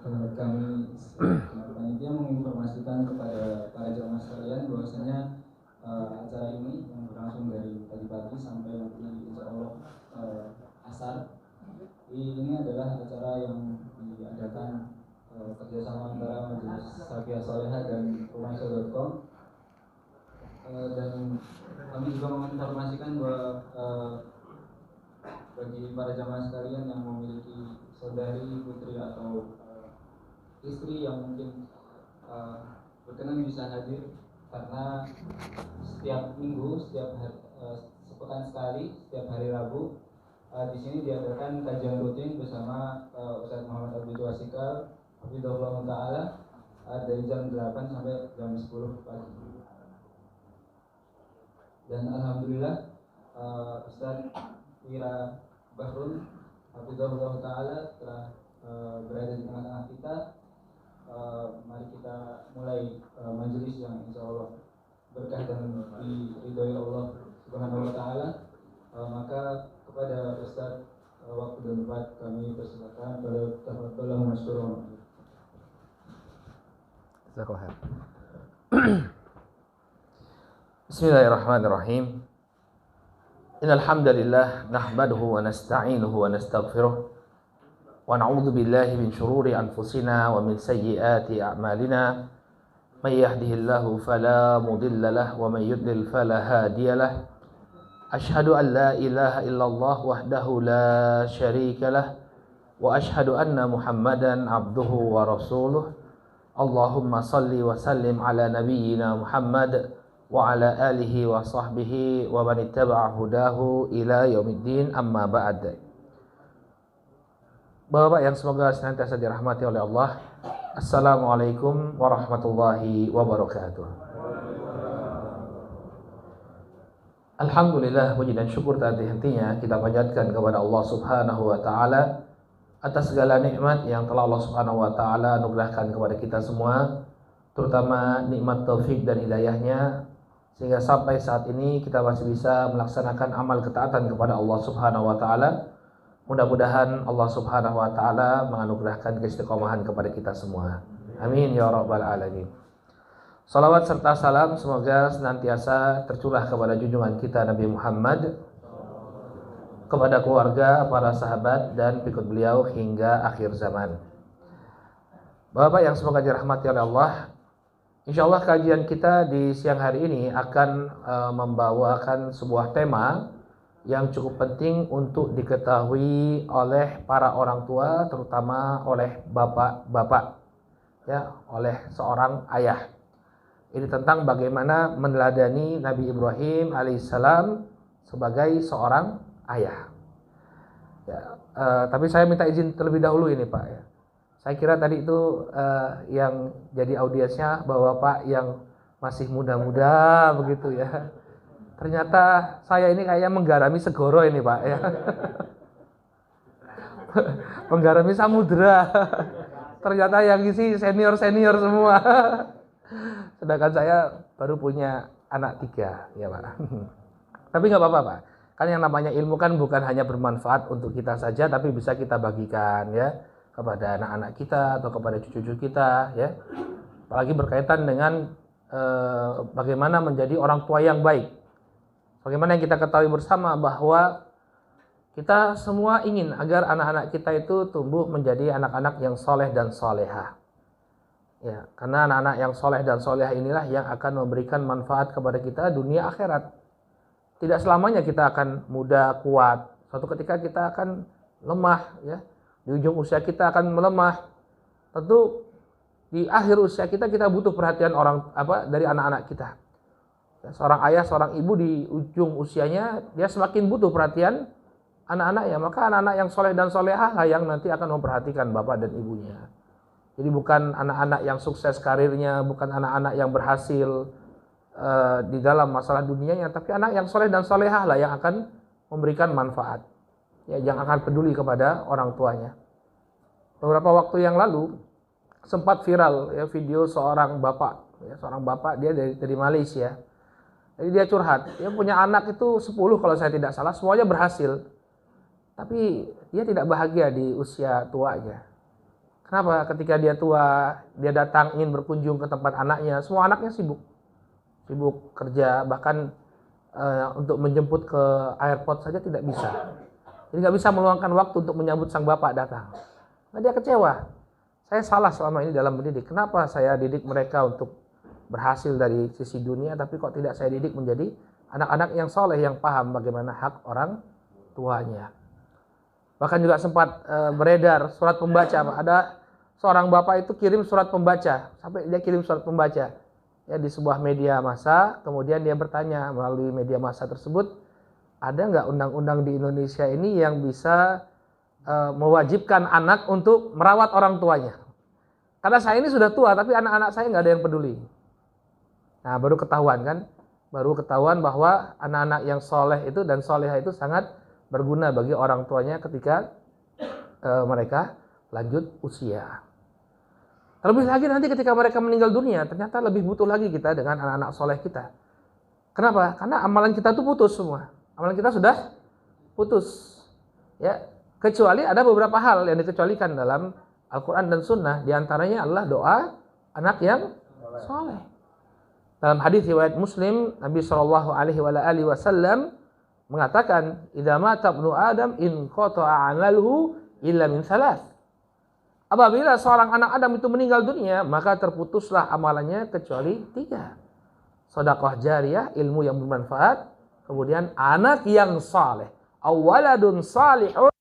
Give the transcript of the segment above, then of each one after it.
Kami panitia menginformasikan kepada para jamaah sekalian bahwasanya acara ini yang berlangsung dari tadi pagi sampai nanti insya Allah asar ini adalah acara yang diadakan kerjasama antara Majelis Safiah Soleha dan Rumaiso.com, dan kami juga menginformasikan bahwa bagi para jamaah sekalian yang memiliki saudari, putri atau istri yang mungkin berkenan bisa hadir, karena setiap minggu, setiap hari, sepekan sekali, setiap hari Rabu di sini diadakan kajian rutin bersama Ustaz Muhammad Abdul Wasikal Hafizahullah Ta'ala dari jam 8 sampai jam 10 pagi. Dan alhamdulillah Ustaz Ira Bahrun Hafizahullah Ta'ala telah berada di tengah-tengah kita. Mari kita mulai majelis yang insya Allah berkah dan diridhoi Allah Subhanahu wa Ta'ala. Maka kepada Ustaz waktu dan tempat kami persilakan. Tafadhalu masykuran. Bismillahirrahmanirrahim. Innal hamdalillah nahmaduhu wa nasta'inuhu wa nastaghfiruh wa na'udzu billahi min shururi anfusina wa min sayyiati a'malina. May yahdihillahu fala mudilla lahu wa may yudlil fala hadiya lahu. Ashhadu an la ilaha illallah wahdahu la syarika lah wa ashhadu anna Muhammadan abduhu wa rasuluh. Allahumma salli wa sallim ala nabiyyina Muhammad wa ala alihi wa sahbihi wa man ittaba'a hudahu ila yaumiddin, amma ba'd. Bapak yang semoga senantiasa dirahmati oleh Allah, Assalamualaikum warahmatullahi wabarakatuh. Alhamdulillah, puji dan syukur tak henti-hentinya kita panjatkan kepada Allah Subhanahu wa Ta'ala atas segala nikmat yang telah Allah Subhanahu wa Ta'ala anugerahkan kepada kita semua, terutama nikmat taufik dan hidayahnya, sehingga sampai saat ini kita masih bisa melaksanakan amal ketaatan kepada Allah Subhanahu wa Ta'ala. Mudah-mudahan Allah Subhanahu wa Ta'ala menganugerahkan keistiqomahan kepada kita semua. Amin ya rabbal alamin. Salawat serta salam semoga senantiasa tercurah kepada junjungan kita Nabi Muhammad, kepada keluarga, para sahabat dan pengikut beliau hingga akhir zaman. Bapak yang semoga dirahmati oleh Allah, insyaallah kajian kita di siang hari ini akan membawakan sebuah tema yang cukup penting untuk diketahui oleh para orang tua, terutama oleh bapak-bapak, ya, oleh seorang ayah. Ini tentang bagaimana meneladani Nabi Ibrahim alaihissalam sebagai seorang ayah. Ya, tapi saya minta izin terlebih dahulu ini Pak. Ya. Saya kira tadi itu yang jadi audiensnya bapak yang masih muda-muda begitu ya. Ternyata saya ini kayak menggarami segoro ini Pak ya. Menggarami samudera. Ternyata yang isi senior-senior semua. Sedangkan saya baru punya anak 3 ya Pak. Tapi nggak apa-apa Pak. Kan yang namanya ilmu kan bukan hanya bermanfaat untuk kita saja, tapi bisa kita bagikan ya kepada anak-anak kita atau kepada cucu-cucu kita ya. Apalagi berkaitan dengan bagaimana menjadi orang tua yang baik. Bagaimana yang kita ketahui bersama bahwa kita semua ingin agar anak-anak kita itu tumbuh menjadi anak-anak yang soleh dan soleha. Ya, karena anak-anak yang soleh dan soleha inilah yang akan memberikan manfaat kepada kita dunia akhirat. Tidak selamanya kita akan muda kuat. Suatu ketika kita akan lemah, ya. Di ujung usia kita akan melemah. Tentu di akhir usia kita butuh perhatian dari anak-anak kita. Seorang ayah, seorang ibu di ujung usianya dia semakin butuh perhatian anak-anaknya. Maka anak-anak yang soleh dan solehah lah yang nanti akan memperhatikan bapak dan ibunya. Jadi bukan anak-anak yang sukses karirnya, bukan anak-anak yang berhasil di dalam masalah dunianya, tapi anak yang soleh dan solehah lah yang akan memberikan manfaat, ya, yang akan peduli kepada orang tuanya. Beberapa waktu yang lalu sempat viral ya video seorang bapak dia dari Malaysia. Jadi dia curhat, dia punya anak itu 10 kalau saya tidak salah, semuanya berhasil. Tapi dia tidak bahagia di usia tuanya. Kenapa? Ketika dia tua, dia datang ingin berkunjung ke tempat anaknya, semua anaknya sibuk kerja, bahkan untuk menjemput ke airport saja tidak bisa. Jadi nggak bisa meluangkan waktu untuk menyambut sang bapak datang. Nah, dia kecewa. Saya salah selama ini dalam mendidik. Kenapa saya didik mereka untuk berhasil dari sisi dunia, tapi kok tidak saya didik menjadi anak-anak yang soleh, yang paham bagaimana hak orang tuanya. Bahkan juga sempat beredar surat pembaca. Ada seorang bapak itu kirim surat pembaca, sampai dia kirim surat pembaca ya di sebuah media massa. Kemudian dia bertanya melalui media massa tersebut, ada nggak undang-undang di Indonesia ini yang bisa mewajibkan anak untuk merawat orang tuanya? Karena saya ini sudah tua, tapi anak-anak saya nggak ada yang peduli. Nah, baru ketahuan bahwa anak-anak yang soleh itu dan soleha itu sangat berguna bagi orang tuanya ketika mereka lanjut usia. Terlebih lagi nanti ketika mereka meninggal dunia, ternyata lebih butuh lagi kita dengan anak-anak soleh kita. Kenapa? Karena amalan kita tuh putus semua. Amalan kita sudah putus. Ya, kecuali ada beberapa hal yang dikecualikan dalam Al-Quran dan Sunnah. Di antaranya adalah doa anak yang soleh. Dalam hadis riwayat Muslim, Nabi SAW mengatakan, "Idza mata ibnu Adam in qata'a 'amaluhu illa min salas." Apabila seorang anak Adam itu meninggal dunia, maka terputuslah amalannya kecuali 3. Sedekah jariyah, ilmu yang bermanfaat, kemudian anak yang saleh, awaladun salihun.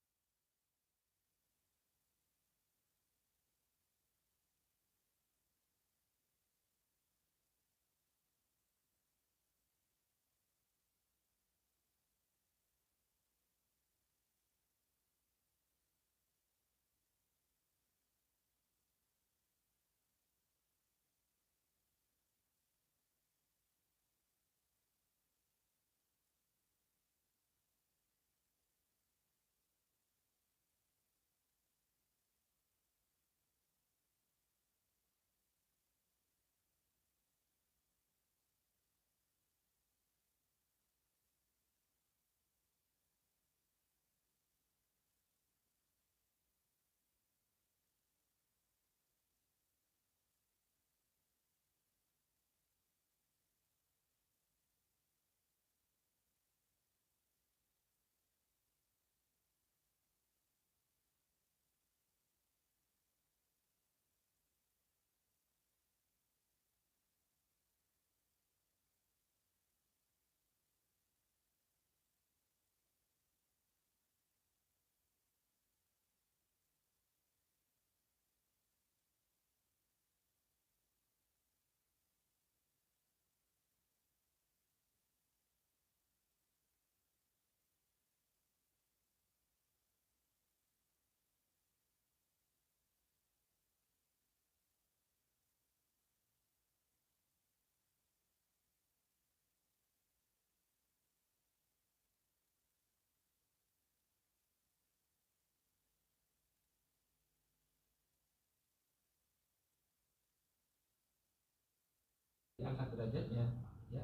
Diangkat derajatnya, ya.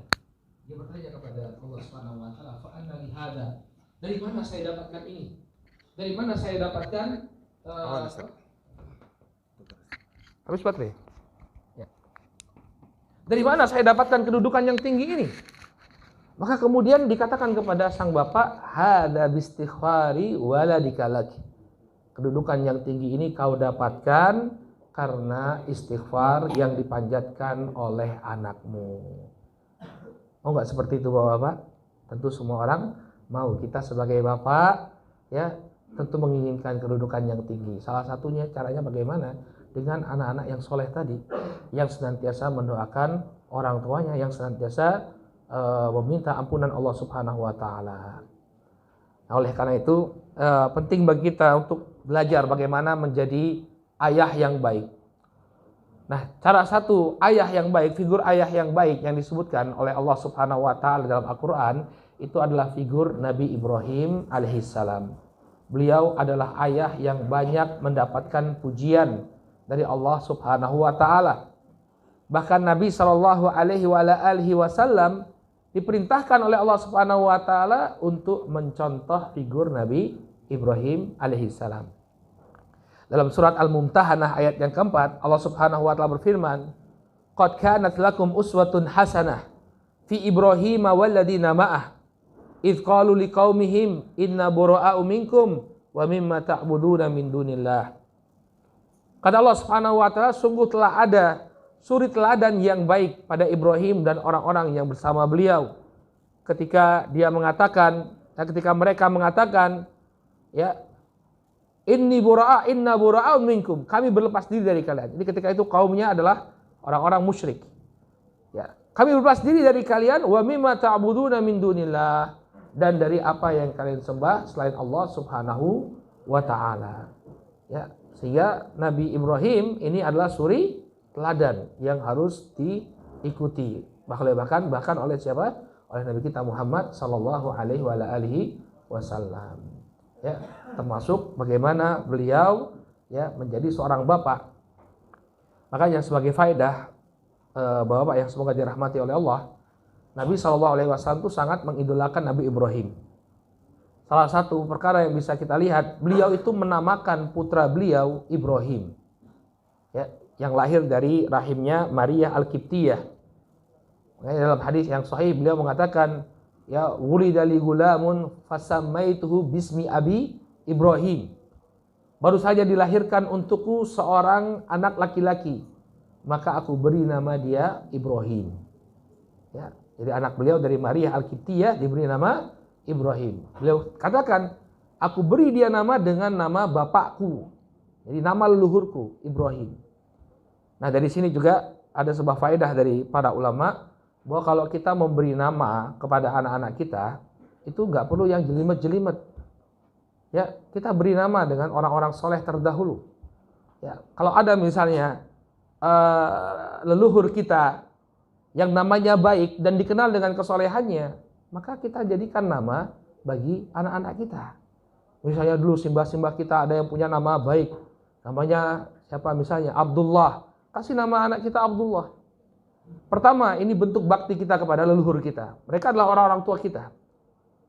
Dia bertanya kepada Allah Subhanahu wa taala, "Fa anna li hada?" Dari mana saya dapatkan ini? Dari mana saya dapatkan habis baterai? Ya. Dari mana saya dapatkan kedudukan yang tinggi ini? Maka kemudian dikatakan kepada sang bapak, "Hada bistighfari waladika laki." Kedudukan yang tinggi ini kau dapatkan karena istighfar yang dipanjatkan oleh anakmu. Mau nggak seperti itu bapak-bapak? Tentu semua orang mau. Kita sebagai bapak ya tentu menginginkan kedudukan yang tinggi. Salah satunya caranya bagaimana? Dengan anak-anak yang soleh tadi, yang senantiasa mendoakan orang tuanya, yang senantiasa meminta ampunan Allah Subhanahu wa taala. Nah, oleh karena itu penting bagi kita untuk belajar bagaimana menjadi ayah yang baik. Nah, cara satu ayah yang baik, figur ayah yang baik yang disebutkan oleh Allah Subhanahu wa taala dalam Al-Qur'an itu adalah figur Nabi Ibrahim alaihissalam. Beliau adalah ayah yang banyak mendapatkan pujian dari Allah Subhanahu wa taala. Bahkan Nabi sallallahu alaihi wasallam diperintahkan oleh Allah Subhanahu wa taala untuk mencontoh figur Nabi Ibrahim alaihissalam. Dalam surat Al-Mumtahanah ayat yang keempat, Allah Subhanahu wa taala berfirman, "Qad kanat lakum uswatun hasanah fi Ibrahim walladzina ma'ah idz qalu liqaumihim inna bura'a'u minkum wa mimma ta'buduna min dunillah." Kata Allah Subhanahu wa taala, sungguh telah ada suri teladan yang baik pada Ibrahim dan orang-orang yang bersama beliau ketika mereka mengatakan, ya, inna bura'a'un minkum, kami berlepas diri dari kalian. Jadi ketika itu kaumnya adalah orang-orang musyrik. Ya, kami berlepas diri dari kalian, wa mimma ta'buduna min dunillah, dan dari apa yang kalian sembah selain Allah Subhanahu wa taala. Ya, sehingga Nabi Ibrahim ini adalah suri teladan yang harus diikuti. Bahkan oleh siapa? Oleh Nabi kita Muhammad sallallahu alaihi wasallam. Ya, termasuk bagaimana beliau ya menjadi seorang bapak. Makanya sebagai faedah bapak yang semoga dirahmati oleh Allah, Nabi sallallahu alaihi wasallam itu sangat mengidolakan Nabi Ibrahim. Salah satu perkara yang bisa kita lihat, beliau itu menamakan putra beliau Ibrahim, ya, yang lahir dari rahimnya Maria Al-Qibtiyah. Dalam hadis yang sahih beliau mengatakan, ya, wulida li gulamun fasammaituhu bismi abi Ibrahim. Baru saja dilahirkan untukku seorang anak laki-laki, maka aku beri nama dia Ibrahim. Ya, jadi anak beliau dari Maria Al-Qibtiyah diberi nama Ibrahim. Beliau katakan, aku beri dia nama dengan nama bapakku. Jadi nama leluhurku Ibrahim. Nah, dari sini juga ada sebuah faedah dari para ulama bahwa kalau kita memberi nama kepada anak-anak kita, itu nggak perlu yang jelimet-jelimet. Ya, kita beri nama dengan orang-orang soleh terdahulu. Ya, kalau ada misalnya leluhur kita yang namanya baik dan dikenal dengan kesolehannya, maka kita jadikan nama bagi anak-anak kita. Misalnya dulu simbah-simbah kita ada yang punya nama baik, namanya siapa misalnya Abdullah, kasih nama anak kita Abdullah. Pertama, ini bentuk bakti kita kepada leluhur kita. Mereka adalah orang-orang tua kita.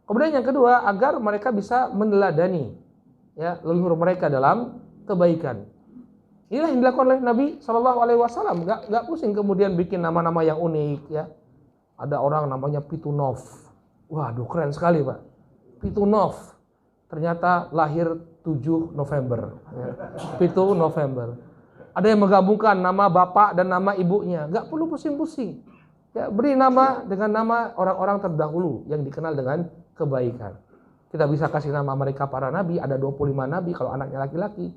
Kemudian yang kedua, agar mereka bisa meneladani ya leluhur mereka dalam kebaikan. Inilah yang dilakukan oleh Nabi Shallallahu Alaihi Wasallam. Gak pusing kemudian bikin nama-nama yang unik ya. Ada orang namanya Pitunov. Waduh, keren sekali Pak. Pitunov. Ternyata lahir 7 November. Ya. 7 November. Ada yang menggabungkan nama bapak dan nama ibunya. Gak perlu pusing-pusing. Ya, beri nama dengan nama orang-orang terdahulu yang dikenal dengan kebaikan. Kita bisa kasih nama mereka para nabi. Ada 25 nabi kalau anaknya laki-laki.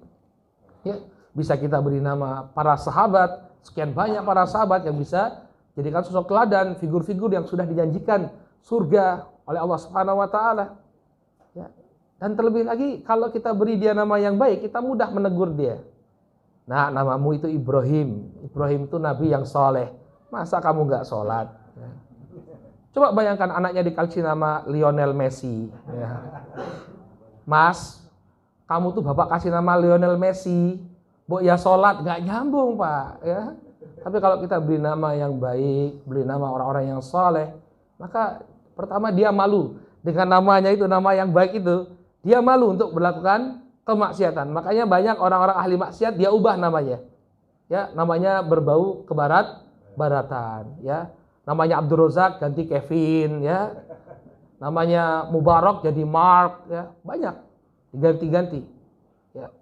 Ya, bisa kita beri nama para sahabat. Sekian banyak para sahabat yang bisa jadikan sosok teladan, figur-figur yang sudah dijanjikan surga oleh Allah Subhanahu wa taala. Ya. Dan terlebih lagi kalau kita beri dia nama yang baik, kita mudah menegur dia. Nah, namamu itu Ibrahim. Ibrahim itu nabi yang soleh. Masa kamu nggak sholat? Ya. Coba bayangkan anaknya dikasih nama Lionel Messi. Ya. Mas, kamu tuh bapak kasih nama Lionel Messi, Mbok ya sholat, nggak nyambung Pak. Ya. Tapi kalau kita beri nama yang baik, beri nama orang-orang yang soleh, maka pertama dia malu dengan namanya itu, nama yang baik itu, dia malu untuk melakukan kemaksiatan. Makanya banyak orang-orang ahli maksiat dia ubah namanya. Ya, namanya berbau kebarat-baratan, ya. Namanya Abdul Razak ganti Kevin, ya. Namanya Mubarak jadi Mark, ya. Banyak diganti-ganti. Ya.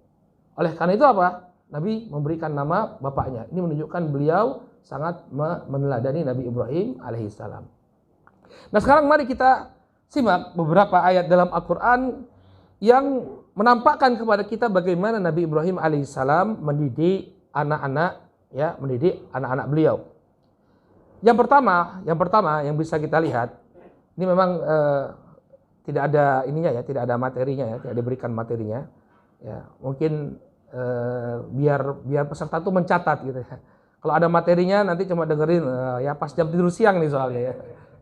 Oleh karena itu apa? Nabi memberikan nama bapaknya. Ini menunjukkan beliau sangat meneladani Nabi Ibrahim alaihissalam. Nah, sekarang mari kita simak beberapa ayat dalam Al-Quran yang menampakkan kepada kita bagaimana Nabi Ibrahim alaihissalam mendidik anak-anak, ya, mendidik anak-anak beliau. Yang pertama yang bisa kita lihat, ini memang tidak ada ininya ya, tidak ada materinya ya, tidak diberikan materinya. Ya, mungkin biar peserta tuh mencatat gitu ya. Kalau ada materinya nanti cuma dengerin ya pas jam tidur siang nih soalnya ya.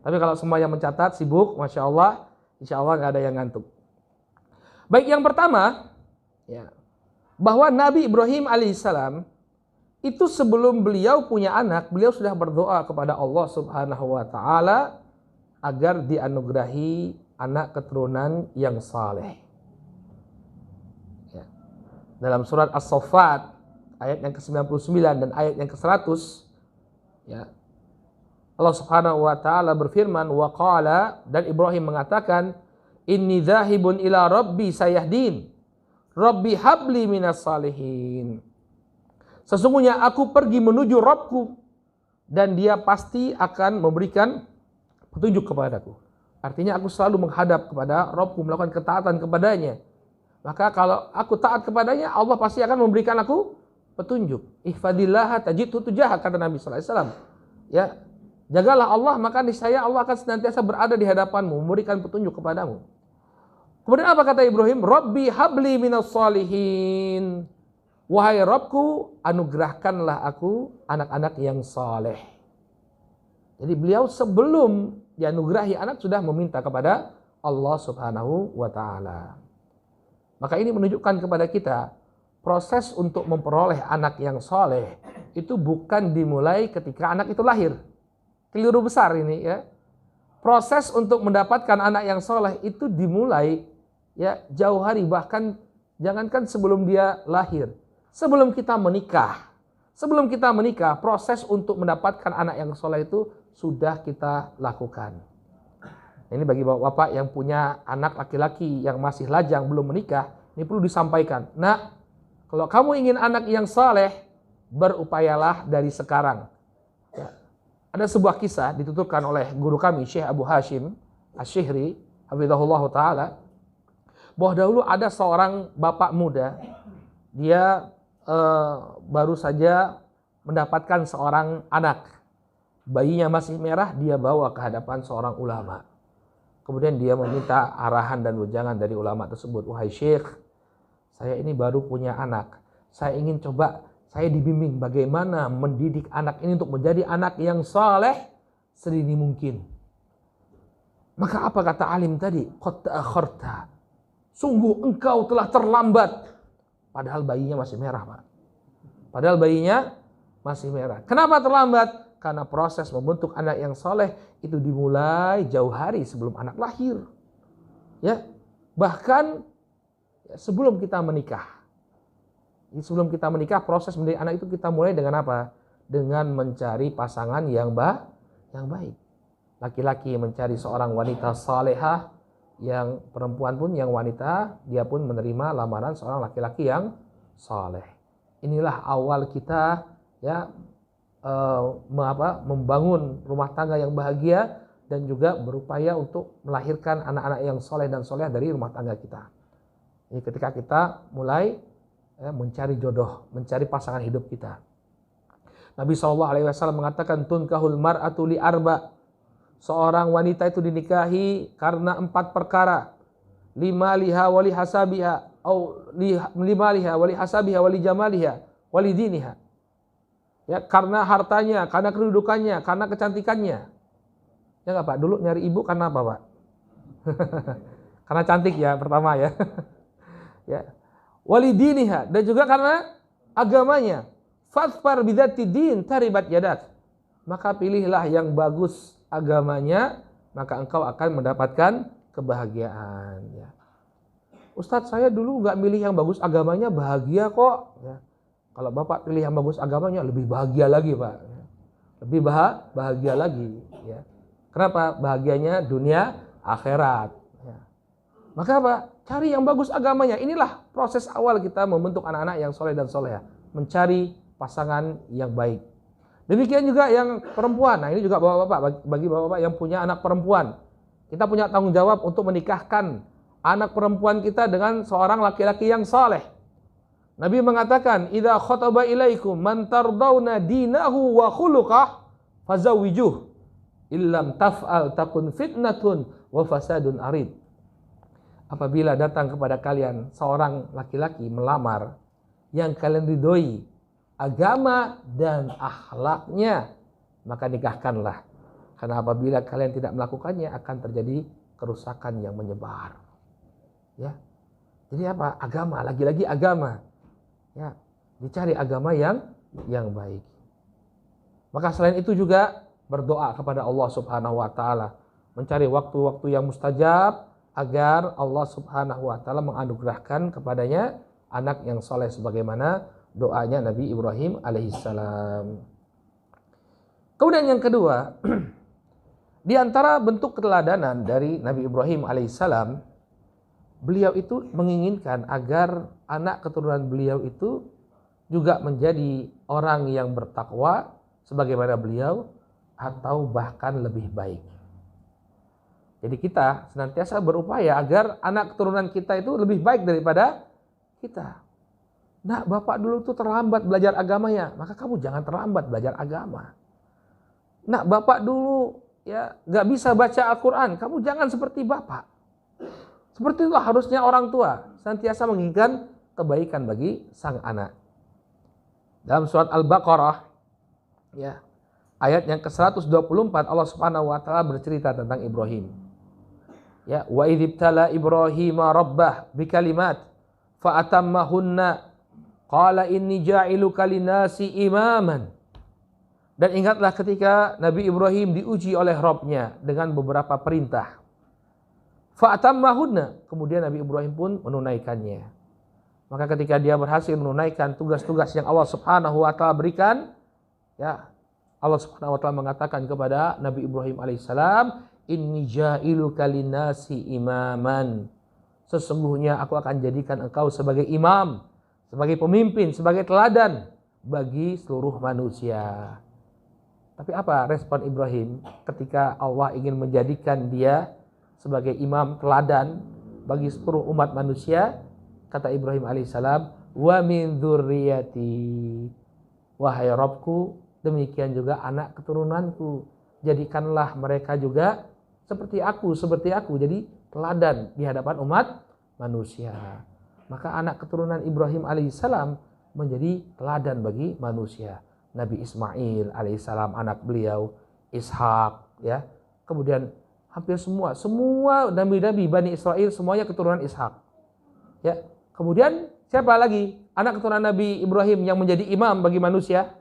Tapi kalau semuanya mencatat sibuk, masya Allah, insya Allah nggak ada yang ngantuk. Baik, yang pertama, ya, bahwa Nabi Ibrahim alaihissalam itu sebelum beliau punya anak, beliau sudah berdoa kepada Allah Subhanahu wa taala agar dianugerahi anak keturunan yang saleh. Ya. dalam surat As-Saffat ayat yang ke-99 dan ayat yang ke-100, ya, Allah Subhanahu wa taala berfirman, wa qala, dan Ibrahim mengatakan, inni dzahibun ila rabbi sayahdin, rabbi habli minas salihin. Sesungguhnya aku pergi menuju Rabbku dan dia pasti akan memberikan petunjuk kepadaku. Artinya aku selalu menghadap kepada Rabbku, melakukan ketaatan kepadanya. Maka kalau aku taat kepadanya, Allah pasti akan memberikan aku petunjuk. Ihfadillaha tajidhu tujahak, kata Nabi sallallahu alaihi wasallam. Ya, jagalah Allah, maka niscaya Allah akan senantiasa berada di hadapanmu, memberikan petunjuk kepadamu. Kemudian apa kata Ibrahim? Rabbi habli minas salihin. Wahai Rabbku, anugerahkanlah aku anak-anak yang saleh. Jadi beliau sebelum dianugerahi anak sudah meminta kepada Allah Subhanahu wa taala. Maka ini menunjukkan kepada kita, proses untuk memperoleh anak yang saleh itu bukan dimulai ketika anak itu lahir. Keliru besar ini, ya. Proses untuk mendapatkan anak yang saleh itu dimulai, ya, jauh hari, bahkan jangankan sebelum dia lahir. Sebelum kita menikah, proses untuk mendapatkan anak yang soleh itu sudah kita lakukan. Ini bagi bapak-bapak yang punya anak laki-laki yang masih lajang belum menikah, ini perlu disampaikan. Nah, kalau kamu ingin anak yang soleh, berupayalah dari sekarang. Ya. Ada sebuah kisah dituturkan oleh guru kami, Syekh Abu Hashim Asy-Syihri, hafizahullah ta'ala, bahwa dahulu ada seorang bapak muda, dia baru saja mendapatkan seorang anak. Bayinya masih merah, dia bawa ke hadapan seorang ulama. Kemudian dia meminta arahan dan wejangan dari ulama tersebut. Wahai Syekh, saya ini baru punya anak. Saya ingin coba, saya dibimbing bagaimana mendidik anak ini untuk menjadi anak yang saleh sedini mungkin. Maka apa kata alim tadi? Qad ta'akharta. Sungguh engkau telah terlambat. Padahal bayinya masih merah, Pak. Padahal bayinya masih merah. Kenapa terlambat? Karena proses membentuk anak yang soleh itu dimulai jauh hari sebelum anak lahir. Ya, bahkan sebelum kita menikah. Sebelum kita menikah, proses mendidik anak itu kita mulai dengan apa? Dengan mencari pasangan yang baik. Laki-laki mencari seorang wanita salehah, yang perempuan pun yang wanita, dia pun menerima lamaran seorang laki-laki yang saleh. Inilah awal kita, ya, membangun rumah tangga yang bahagia dan juga berupaya untuk melahirkan anak-anak yang saleh dan saleh dari rumah tangga kita. Ini ketika kita mulai, ya, mencari jodoh, mencari pasangan hidup kita. Nabi SAW mengatakan, tunkahul mar'atu li arba. Seorang wanita itu dinikahi karena 4 perkara. Lima liha wali hasabiha, atau lima liha wali hasabiha wali jamaliha wali diniha. Ya, karena hartanya, karena kedudukannya, karena kecantikannya. Ya nggak Pak? Dulu nyari ibu karena apa Pak? Karena cantik ya pertama ya. Ya. Wali diniha, dan juga karena agamanya. Fadfar bidzati din taribat yadak. Maka pilihlah yang bagus agamanya, maka engkau akan mendapatkan kebahagiaan. Ya. Ustadz, saya dulu nggak milih yang bagus agamanya, bahagia kok. Ya. Kalau Bapak pilih yang bagus agamanya, lebih bahagia lagi Pak. Ya. Lebih bahagia lagi. Ya. Kenapa? Bahagianya dunia akhirat. Ya. Maka apa? Cari yang bagus agamanya. Inilah proses awal kita membentuk anak-anak yang soleh dan soleha. Mencari pasangan yang baik. Demikian juga yang perempuan. Nah, ini juga bapak-bapak, bagi bapak-bapak yang punya anak perempuan. Kita punya tanggung jawab untuk menikahkan anak perempuan kita dengan seorang laki-laki yang saleh. Nabi mengatakan, "Idza khataba ilaikum man tardawna dinahu wa khuluqah fazawwijuh. Illam taf'al takun fitnatun wa fasadun arid." Apabila datang kepada kalian seorang laki-laki melamar yang kalian ridhoi agama dan akhlaknya, maka nikahkanlah. Karena apabila kalian tidak melakukannya akan terjadi kerusakan yang menyebar. Ya. Jadi apa? Agama, lagi-lagi agama. Ya, dicari agama yang baik. Maka selain itu juga berdoa kepada Allah Subhanahu wa taala, mencari waktu-waktu yang mustajab agar Allah Subhanahu wa taala menganugerahkan kepadanya anak yang soleh sebagaimana doanya Nabi Ibrahim alaihissalam. Kemudian yang kedua, di antara bentuk keteladanan dari Nabi Ibrahim alaihissalam, beliau itu menginginkan agar anak keturunan beliau itu juga menjadi orang yang bertakwa sebagaimana beliau atau bahkan lebih baik. Jadi kita senantiasa berupaya agar anak keturunan kita itu lebih baik daripada kita. Nah, bapak dulu tuh terlambat belajar agamanya, maka kamu jangan terlambat belajar agama. Nah, bapak dulu ya nggak bisa baca Al-Quran, kamu jangan seperti bapak. Seperti itulah harusnya orang tua senantiasa menginginkan kebaikan bagi sang anak. Dalam surat Al-Baqarah ya, ayat yang ke-124 Allah Subhanahu wa taala bercerita tentang Ibrahim. Ya, wa idzibtala Ibrahim rabbah bikalimat fa atammahunna qala inni ja'iluka linasi imaman. Dan ingatlah ketika Nabi Ibrahim diuji oleh Rabb-nya dengan beberapa perintah. Fa atammahunna, kemudian Nabi Ibrahim pun menunaikannya. Maka ketika dia berhasil menunaikan tugas-tugas yang Allah Subhanahu wa taala berikan, ya, Allah Subhanahu wa taala mengatakan kepada Nabi Ibrahim alaihissalam, inni ja'iluka linnasi imaman. Sesungguhnya aku akan jadikan engkau sebagai imam, sebagai pemimpin, sebagai teladan bagi seluruh manusia. Tapi apa respon Ibrahim ketika Allah ingin menjadikan dia sebagai imam teladan bagi seluruh umat manusia? Kata Ibrahim alaihissalam, wa min dzurriyyati, wahai Rabbku, demikian juga anak keturunanku, jadikanlah mereka juga seperti aku, jadi teladan di hadapan umat manusia. Maka anak keturunan Ibrahim alaihissalam menjadi teladan bagi manusia. Nabi Ismail alaihissalam anak beliau, Ishak, ya. Kemudian hampir semua nabi-nabi Bani Israel semuanya keturunan Ishak. Ya. Kemudian siapa lagi anak keturunan Nabi Ibrahim yang menjadi imam bagi manusia?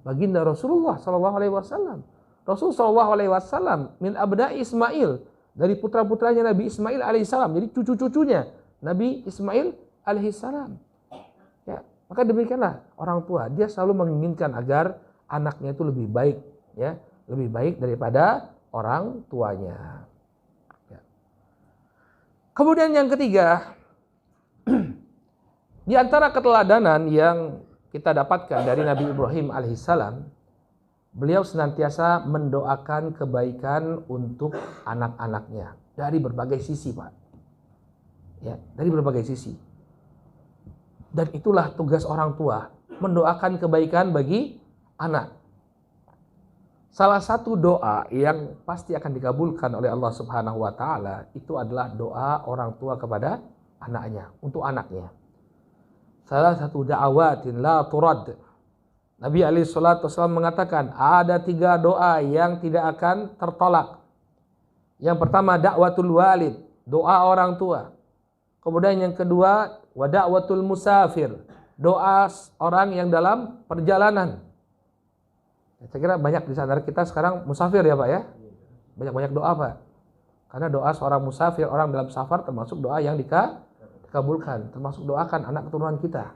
Baginda Rasulullah sallallahu alaihi wasallam. Rasul sallallahu alaihi wasallam min abna'i Ismail, dari putra-putranya Nabi Ismail alaihissalam, jadi cucu-cucunya Nabi Ismail alaihissalam. Ya, maka demikianlah orang tua, dia selalu menginginkan agar anaknya itu lebih baik, ya, lebih baik daripada orang tuanya. Ya. Kemudian yang ketiga, di antara keteladanan yang kita dapatkan dari Nabi Ibrahim alaihissalam, beliau senantiasa mendoakan kebaikan untuk anak-anaknya dari berbagai sisi, Pak. Ya, dari berbagai sisi. Dan itulah tugas orang tua, mendoakan kebaikan bagi anak. Salah satu doa yang pasti akan dikabulkan oleh Allah Subhanahu wa taala itu adalah doa orang tua kepada anaknya, untuk anaknya. Salah satu da'awatin la turad. Nabi SAW mengatakan ada 3 doa yang tidak akan tertolak. Yang pertama da'watul walid, doa orang tua. Kemudian yang kedua wa da'watul musafir, doa orang yang dalam perjalanan. Saya kira banyak di sana kita sekarang musafir ya Pak ya. Banyak-banyak doa Pak. Karena doa seorang musafir, orang dalam safar termasuk doa yang dikabulkan, termasuk doakan anak keturunan kita.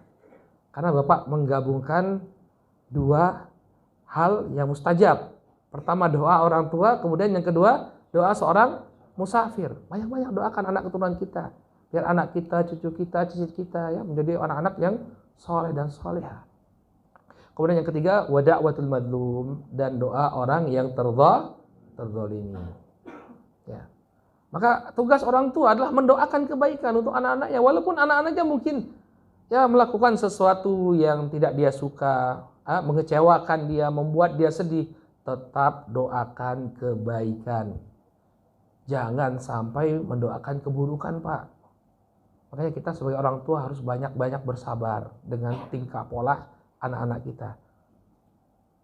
Karena Bapak menggabungkan 2 hal yang mustajab. Pertama doa orang tua, kemudian yang kedua doa seorang musafir. Banyak-banyak doakan anak keturunan kita. Biar anak kita, cucu kita, cicit kita ya menjadi anak-anak yang soleh dan soleha. Kemudian yang ketiga wa da'watul madlum, dan doa orang yang terzalimi. Ya. Maka tugas orang tua adalah mendoakan kebaikan untuk anak-anaknya, walaupun anak-anaknya mungkin ya melakukan sesuatu yang tidak dia suka, mengecewakan dia, membuat dia sedih, tetap doakan kebaikan. Jangan sampai mendoakan keburukan, Pak. Makanya kita sebagai orang tua harus banyak-banyak bersabar dengan tingkah pola anak-anak kita.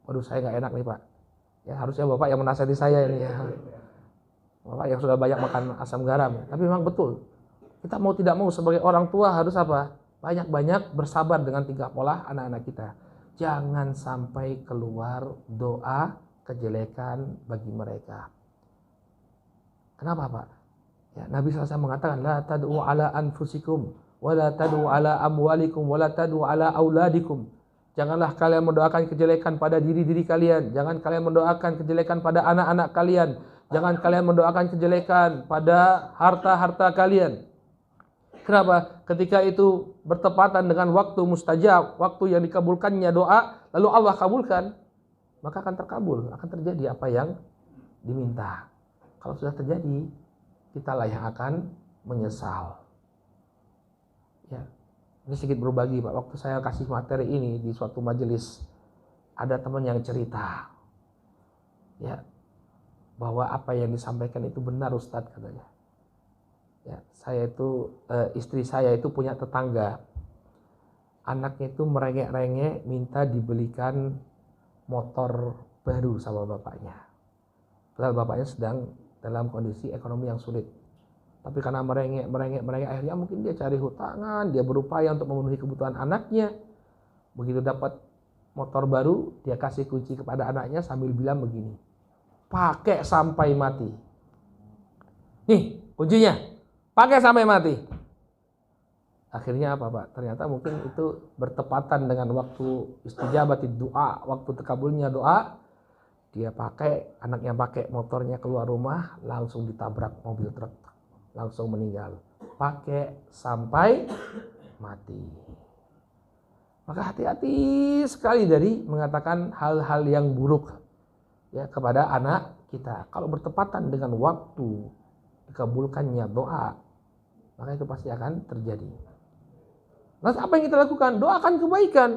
Waduh, saya nggak enak nih Pak. Ya harusnya Bapak yang menasihati saya ini ya. Bapak yang sudah banyak makan asam garam. Tapi memang betul. Kita mau tidak mau sebagai orang tua harus apa? Banyak-banyak bersabar dengan tingkah pola anak-anak kita. Jangan sampai keluar doa kejelekan bagi mereka. Kenapa Pak? Ya, Nabi SAW mengatakan la tad'u ala anfusikum wala tad'u ala amwalikum wala tad'u ala auladikum. Janganlah kalian mendoakan kejelekan pada diri-diri kalian, jangan kalian mendoakan kejelekan pada anak-anak kalian, jangan kalian mendoakan kejelekan pada harta-harta kalian. Kenapa? Ketika itu bertepatan dengan waktu mustajab, waktu yang dikabulkannya doa, lalu Allah kabulkan, maka akan terkabul, akan terjadi apa yang diminta. Kalau sudah terjadi, kitalah yang akan menyesal. Ya, ini sedikit berbagi Pak. Waktu saya kasih materi ini di suatu majelis, ada teman yang cerita, ya, bahwa apa yang disampaikan itu benar Ustadz katanya. Ya, istri saya itu punya tetangga, anaknya itu merengek-rengek minta dibelikan motor baru sama bapaknya. Padahal bapaknya sedang dalam kondisi ekonomi yang sulit. Tapi karena merengek, akhirnya mungkin dia cari hutangan, dia berupaya untuk memenuhi kebutuhan anaknya. Begitu dapat motor baru, dia kasih kunci kepada anaknya sambil bilang begini, pakai sampai mati. Nih kuncinya, pakai sampai mati. Akhirnya apa Pak? Ternyata mungkin itu bertepatan dengan waktu istijabatid doa, waktu terkabulnya doa. Dia pakai, anaknya pakai motornya keluar rumah, langsung ditabrak mobil truk, langsung meninggal. Pakai sampai mati. Maka hati-hati sekali dari mengatakan hal-hal yang buruk ya kepada anak kita. Kalau bertepatan dengan waktu dikabulkannya doa, maka itu pasti akan terjadi. Nah, apa yang kita lakukan? Doakan kebaikan.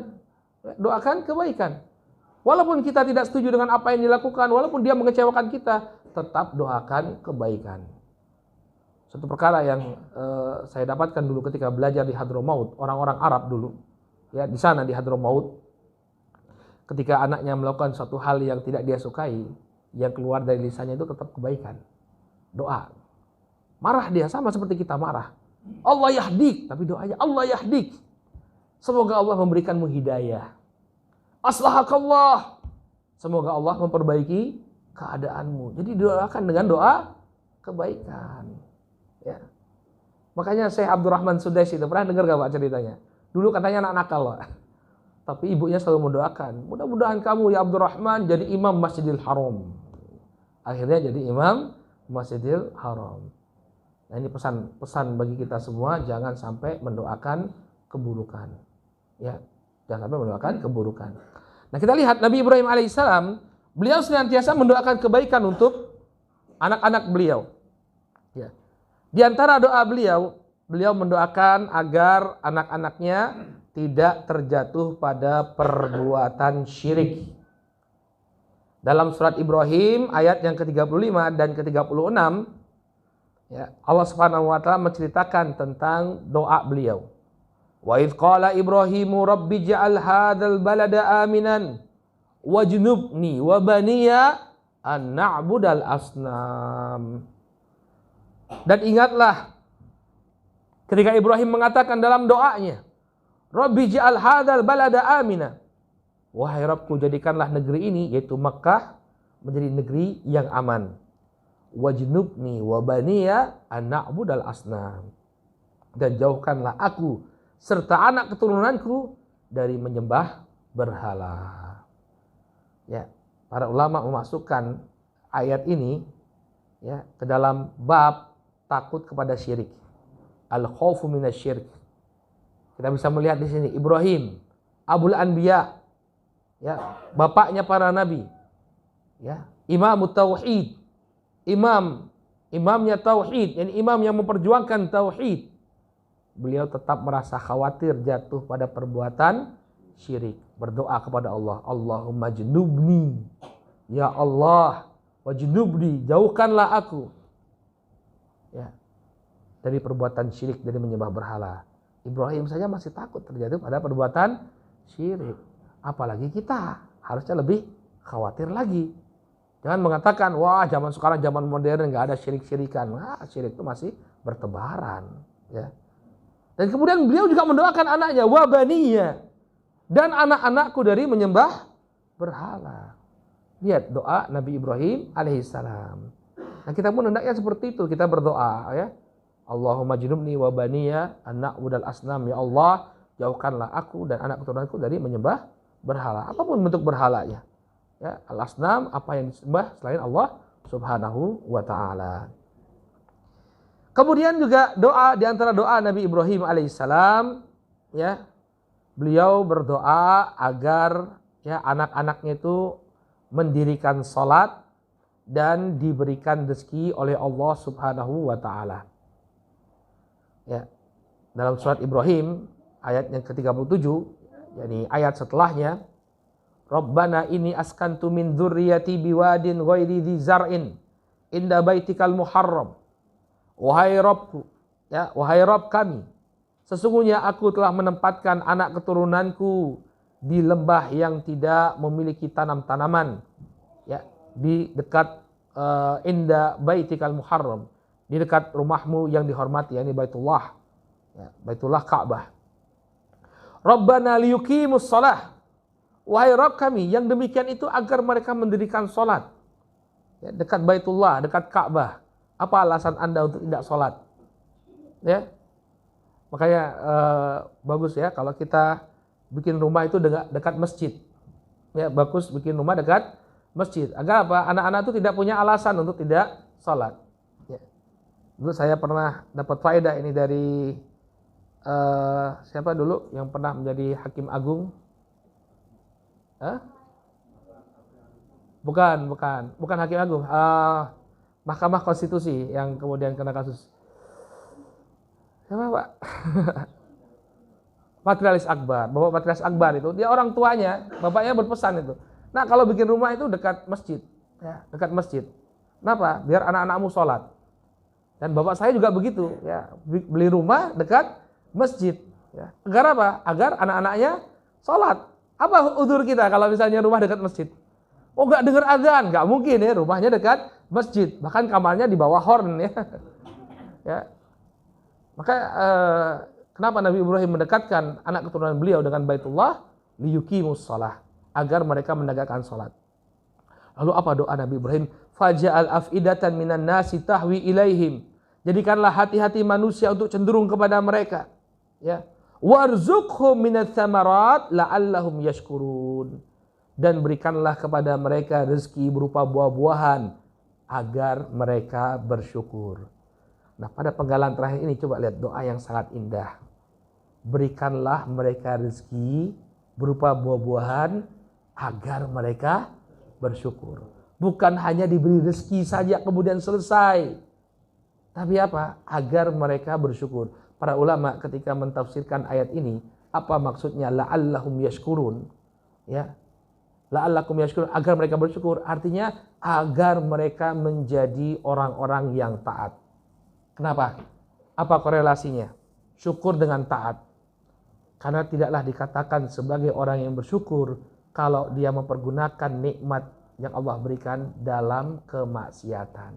Doakan kebaikan. Walaupun kita tidak setuju dengan apa yang dilakukan, walaupun dia mengecewakan kita, tetap doakan kebaikan. Satu perkara yang saya dapatkan dulu ketika belajar di Hadramaut, orang-orang Arab dulu, ya di sana di Hadramaut, ketika anaknya melakukan suatu hal yang tidak dia sukai, yang keluar dari lisannya itu tetap kebaikan, doa. Marah dia sama seperti kita marah, Allah yahdik, tapi doanya Allah yahdik, semoga Allah memberikanmu hidayah. Aslahakallah, semoga Allah memperbaiki keadaanmu. Jadi doakan dengan doa kebaikan. Ya. Makanya Syekh Abdurrahman Sudaisi itu pernah dengar gak Pak ceritanya? Dulu katanya anak nakal Pak. Tapi ibunya selalu mendoakan, mudah-mudahan kamu ya Abdurrahman jadi imam Masjidil Haram. Akhirnya jadi imam Masjidil Haram. Nah ini pesan bagi kita semua, jangan sampai mendoakan keburukan. Ya, jangan sampai mendoakan keburukan. Nah kita lihat Nabi Ibrahim alaihissalam, beliau senantiasa mendoakan kebaikan untuk anak-anak beliau. Ya. Di antara doa beliau mendoakan agar anak-anaknya tidak terjatuh pada perbuatan syirik. Dalam surat Ibrahim ayat yang ke-35 dan ke-36, ya, Allah Subhanahu wa taala menceritakan tentang doa beliau. Wa idz qala Ibrahimu rabbi ja'al hadzal balada aminan wajnubni wa baniya an na'budal asnam. Dan ingatlah ketika Ibrahim mengatakan dalam doanya, Rabbi ja'al hadzal balada amina. Wahai Rabbku, jadikanlah negeri ini yaitu Makkah menjadi negeri yang aman. Wajnubni wa baniya an na'budal asnam. Dan jauhkanlah aku serta anak keturunanku dari menyembah berhala. Ya, para ulama memasukkan ayat ini ya ke dalam bab takut kepada syirik. Al-khaufu minasyirik. Kita bisa melihat di sini Ibrahim, Abul Anbiya, ya, bapaknya para nabi. Ya, Imamut Tauhid. Imamnya tauhid, yani imam yang memperjuangkan tauhid. Beliau tetap merasa khawatir jatuh pada perbuatan syirik. Berdoa kepada Allah, Allahumma jnubni, ya Allah, wajnubni, jauhkanlah aku ya dari perbuatan syirik, dari menyembah berhala. Ibrahim saja masih takut terjatuh pada perbuatan syirik, apalagi kita harusnya lebih khawatir lagi. Jangan mengatakan, wah zaman sekarang zaman modern nggak ada syirik-syirikan. Wah, syirik itu masih bertebaran ya. Dan kemudian beliau juga mendoakan anaknya, wabaniya, dan anak-anakku dari menyembah berhala. Lihat doa Nabi Ibrahim alaihissalam. Nah kita pun hendaknya seperti itu, kita berdoa ya. Allahumma jinubni wa baniya an na'budal asnam. Ya Allah, jauhkanlah aku dan anak keturunanku dari menyembah berhala, apapun bentuk berhalanya. Ya, al-asnam, apa yang disembah selain Allah Subhanahu wa taala. Kemudian juga doa, di antara doa Nabi Ibrahim alaihissalam, ya, beliau berdoa agar ya anak-anaknya itu mendirikan salat dan diberikan rezeki oleh Allah Subhanahu wa taala. Ya. Dalam surat Ibrahim ayat yang ke-37, yakni ayat setelahnya, Rabbana inni askantu min dzurriyyati biwadin ghairi dzi zar'in inda baitikal muharram. Wahai Rabbku, ya, wahai Rabb kami, sesungguhnya aku telah menempatkan anak keturunanku di lembah yang tidak memiliki tanam-tanaman, ya, di dekat inda baitikal muharram, di dekat rumahmu yang dihormati, yakni Baitullah, ya, Baitullah Ka'bah. Rabbana liyuqimus shalah. Wahai Rabb kami, yang demikian itu agar mereka mendirikan sholat, ya, dekat Baitullah, dekat Ka'bah. Apa alasan Anda untuk tidak sholat? Ya, makanya bagus ya kalau kita bikin rumah itu dekat masjid. Ya, bagus bikin rumah dekat masjid. Agar apa? Anak-anak itu tidak punya alasan untuk tidak sholat. Ya. Dulu saya pernah dapat faedah ini dari siapa dulu yang pernah menjadi hakim agung? Bukan hakim agung, Mahkamah Konstitusi yang kemudian kena kasus. Siapa Pak? Patrialis Akbar, Bapak Patrialis Akbar itu, dia orang tuanya, bapaknya berpesan itu. Nah kalau bikin rumah itu dekat masjid, ya, dekat masjid. Kenapa? Biar anak-anakmu sholat. Dan bapak saya juga begitu, ya, beli rumah dekat masjid. Ya. Agar apa? Agar anak-anaknya sholat. Apa udzur kita kalau misalnya rumah dekat masjid? Oh nggak dengar azan, nggak mungkin ya, rumahnya dekat masjid, bahkan kamarnya di bawah horn ya. Ya. Maka kenapa Nabi Ibrahim mendekatkan anak keturunan beliau dengan Baitullah? Liyuqimus shalah, agar mereka menegakkan salat. Lalu apa doa Nabi Ibrahim? Faja'al afidatan minan nasi tahwi ilaihim. Jadikanlah hati-hati manusia untuk cenderung kepada mereka. Ya. Warzuqhum minats tsamarat la'allahum yashkurun. Dan berikanlah kepada mereka rezeki berupa buah-buahan agar mereka bersyukur. Nah, pada penggalan terakhir ini coba lihat doa yang sangat indah. Berikanlah mereka rezeki berupa buah-buahan agar mereka bersyukur. Bukan hanya diberi rezeki saja kemudian selesai. Tapi apa? Agar mereka bersyukur. Para ulama ketika mentafsirkan ayat ini, apa maksudnya la'allahum yashkurun? Ya. La'allakum yashkurun, agar mereka bersyukur, artinya agar mereka menjadi orang-orang yang taat. Kenapa? Apa korelasinya? Syukur dengan taat. Karena tidaklah dikatakan sebagai orang yang bersyukur kalau dia mempergunakan nikmat yang Allah berikan dalam kemaksiatan.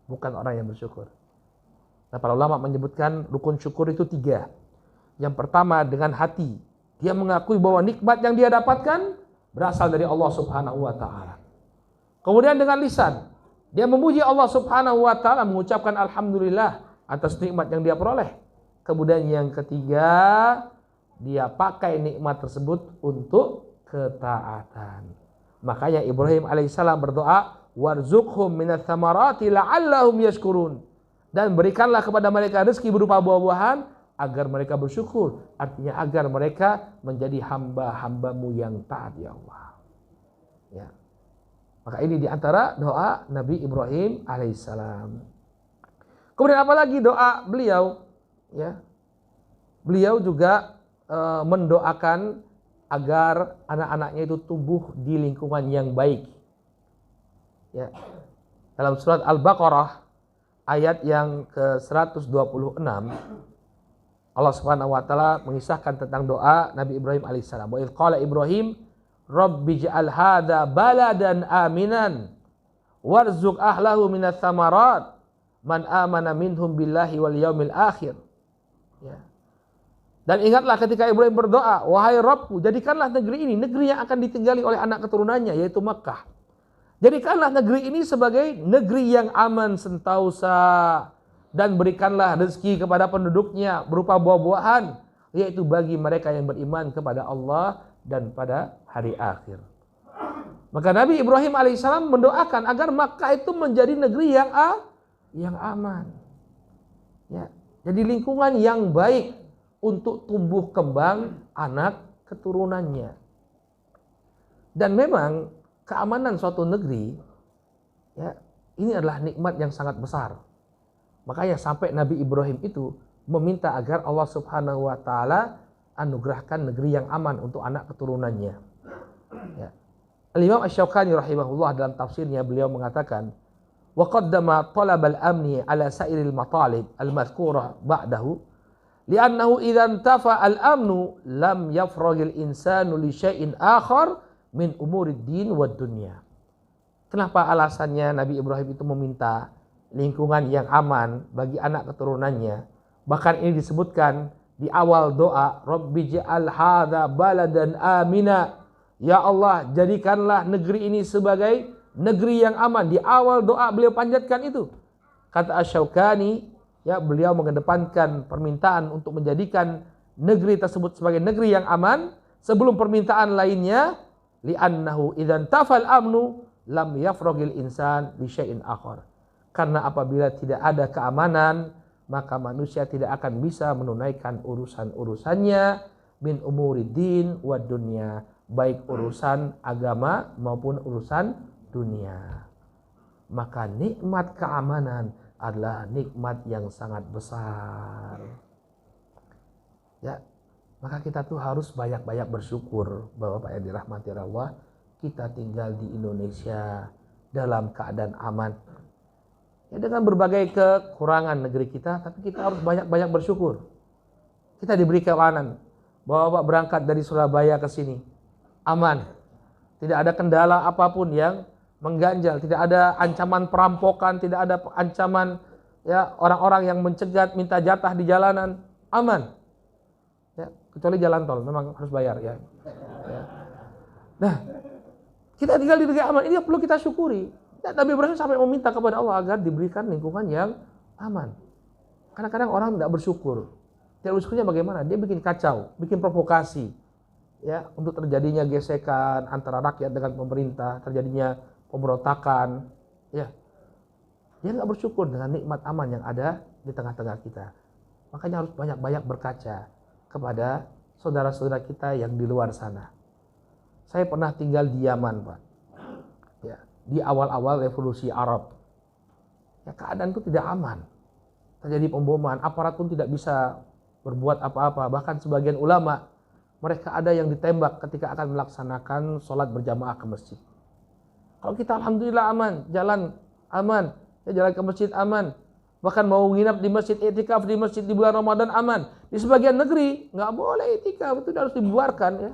Bukan orang yang bersyukur. Nah, para ulama menyebutkan rukun syukur itu 3. Yang pertama dengan hati. Dia mengakui bahwa nikmat yang dia dapatkan berasal dari Allah Subhanahu wa taala. Kemudian dengan lisan, dia memuji Allah Subhanahu wa taala, mengucapkan alhamdulillah atas nikmat yang dia peroleh. Kemudian yang ketiga, dia pakai nikmat tersebut untuk ketaatan. Makanya Ibrahim alaihissalam berdoa, warzuqhum minats tsamarati la'allahum yashkurun. Dan berikanlah kepada mereka rezeki berupa buah-buahan agar mereka bersyukur. Artinya agar mereka menjadi hamba-hambamu yang taat, ya Allah. Ya. Maka ini diantara doa Nabi Ibrahim alaihissalam. Kemudian apalagi doa beliau? Ya. Beliau juga mendoakan agar anak-anaknya itu tumbuh di lingkungan yang baik. Ya. Dalam surat Al-Baqarah ayat yang ke-126, Allah Subhanahu wa taala mengisahkan tentang doa Nabi Ibrahim alaihissalam. Wa idz qala Ibrahim Rabbi ij'al hadza baladan aminan warzuq ahlahu minats tsamarat man amana minhum billahi wal yaumil akhir. Ya. Dan ingatlah ketika Ibrahim berdoa, wahai Rabbku, jadikanlah negeri ini negeri yang akan ditinggali oleh anak keturunannya, yaitu Makkah. Jadikanlah negeri ini sebagai negeri yang aman sentausa dan berikanlah rezeki kepada penduduknya berupa buah-buahan, yaitu bagi mereka yang beriman kepada Allah dan pada hari akhir. Maka Nabi Ibrahim alaihissalam mendoakan agar Makkah itu menjadi negeri yang aman. Ya, jadi lingkungan yang baik untuk tumbuh kembang anak keturunannya. Dan memang keamanan suatu negeri, ya, ini adalah nikmat yang sangat besar. Makanya sampai Nabi Ibrahim itu meminta agar Allah Subhanahu wa taala anugerahkan negeri yang aman untuk anak keturunannya. Ya. Al-Imam Asy-Syaukani rahimahullah dalam tafsirnya beliau mengatakan, "Wa qaddama talab al-amni ala sa'iril matalib al-madhkurah ba'dahu, li'annahu idza intafa al-amnu lam yafragil insanu li syai'in akhar min umurid din wad dunya." Kenapa alasannya Nabi Ibrahim itu meminta lingkungan yang aman bagi anak keturunannya? Bahkan ini disebutkan di awal doa, Rabbi ja'al hadza baladan amina. Ya Allah, jadikanlah negeri ini sebagai negeri yang aman. Di awal doa beliau panjatkan itu. Kata Asy-Syaukani, ya, beliau mengedepankan permintaan untuk menjadikan negeri tersebut sebagai negeri yang aman sebelum permintaan lainnya, li'annahu idzan tafal amnu lam yafragil insan li syai'in akhar. Karena apabila tidak ada keamanan, maka manusia tidak akan bisa menunaikan urusan-urusannya min umuriddin wa dunya, baik urusan agama maupun urusan dunia. Maka nikmat keamanan adalah nikmat yang sangat besar. Ya, maka kita tuh harus banyak-banyak bersyukur bahwa Bapak yang dirahmati Allah, kita tinggal di Indonesia dalam keadaan aman. Ya, dengan berbagai kekurangan negeri kita, tapi kita harus banyak-banyak bersyukur. Kita diberi keamanan. Bapak berangkat dari Surabaya ke sini aman. Tidak ada kendala apapun yang mengganjal, tidak ada ancaman perampokan, tidak ada ancaman, ya, orang-orang yang mencegat minta jatah di jalanan, aman. Ya, kecuali jalan tol memang harus bayar, ya. Ya. Nah, kita tinggal di negeri aman, ini perlu kita syukuri. Nabi Ibrahim sampai meminta kepada Allah agar diberikan lingkungan yang aman. Kadang-kadang orang tidak bersyukur. Tidak bersyukurnya bagaimana? Dia bikin kacau, bikin provokasi, ya, untuk terjadinya gesekan antara rakyat dengan pemerintah, terjadinya pemberontakan, ya. Dia nggak bersyukur dengan nikmat aman yang ada di tengah-tengah kita. Makanya harus banyak-banyak berkaca kepada saudara-saudara kita yang di luar sana. Saya pernah tinggal di Yaman, Pak. Ya, di awal-awal revolusi Arab. Ya, keadaan itu tidak aman. Terjadi pemboman, aparat pun tidak bisa berbuat apa-apa. Bahkan sebagian ulama, mereka ada yang ditembak ketika akan melaksanakan sholat berjamaah ke masjid. Kalau kita alhamdulillah aman, jalan aman, ya, jalan ke masjid aman. Bahkan mau nginap di masjid, i'tikaf di masjid di bulan Ramadan aman. Di sebagian negeri nggak boleh i'tikaf, itu harus dibubarkan, ya.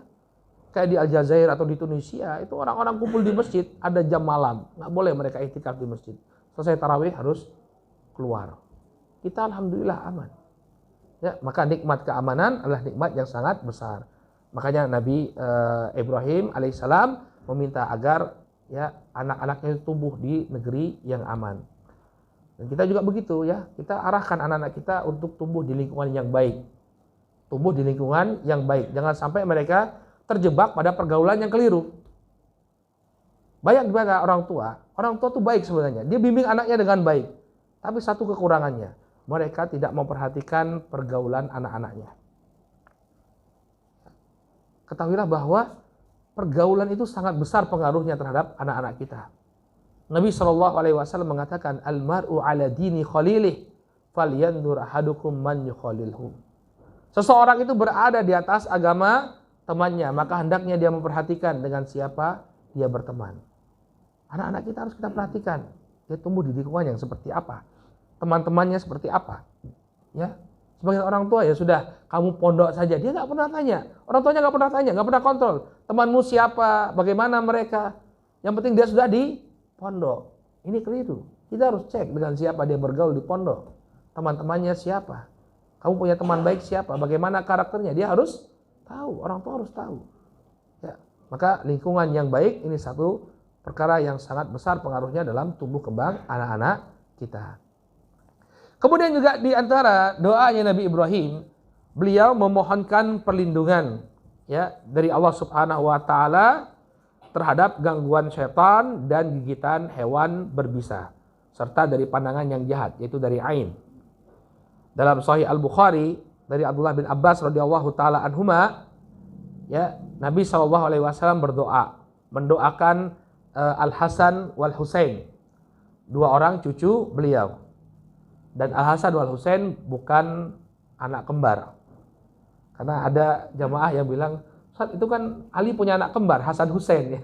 Kayak di Aljazair atau di Tunisia, itu orang-orang kumpul di masjid, ada jam malam, nggak boleh mereka i'tikaf di masjid. Selesai tarawih harus keluar. Kita alhamdulillah aman. Ya, maka nikmat keamanan adalah nikmat yang sangat besar. Makanya Nabi Ibrahim alaihissalam meminta agar, ya, anak-anaknya tumbuh di negeri yang aman. Dan kita juga begitu, ya, kita arahkan anak-anak kita untuk tumbuh di lingkungan yang baik. Tumbuh di lingkungan yang baik. Jangan sampai mereka terjebak pada pergaulan yang keliru. Banyak juga orang tua tuh baik sebenarnya. Dia bimbing anaknya dengan baik. Tapi satu kekurangannya, mereka tidak memperhatikan pergaulan anak-anaknya. Ketahuilah bahwa pergaulan itu sangat besar pengaruhnya terhadap anak-anak kita. Nabi SAW mengatakan, al-mar'u ala dini khalilih, falyandur ahadukum man yukhalilhu. Seseorang itu berada di atas agama temannya, maka hendaknya dia memperhatikan dengan siapa dia berteman. Anak-anak kita harus kita perhatikan, dia tumbuh di lingkungan yang seperti apa, teman-temannya seperti apa, ya. Sebagai orang tua, ya sudah, kamu pondok saja, dia nggak pernah tanya, orang tuanya nggak pernah tanya, nggak pernah kontrol temanmu siapa, bagaimana mereka. Yang penting dia sudah di pondok. Ini keliru. Kita harus cek dengan siapa dia bergaul di pondok, teman-temannya siapa, kamu punya teman baik siapa, bagaimana karakternya, dia harus tahu, orang tua harus tahu. Ya, maka lingkungan yang baik ini satu perkara yang sangat besar pengaruhnya dalam tumbuh kembang anak-anak kita. Kemudian juga di antara doanya Nabi Ibrahim, beliau memohonkan perlindungan ya dari Allah Subhanahu wa taala terhadap gangguan syaitan dan gigitan hewan berbisa serta dari pandangan yang jahat yaitu dari ain. Dalam Sahih Al-Bukhari dari Abdullah bin Abbas radhiyallahu taala anhuma ya, Nabi SAW berdoa, mendoakan Al-Hasan wal Husain, dua orang cucu beliau. Dan Al-Hasan wal Husain bukan anak kembar. Karena ada jamaah yang bilang, "Ustaz, itu kan Ali punya anak kembar, Hasan Husain."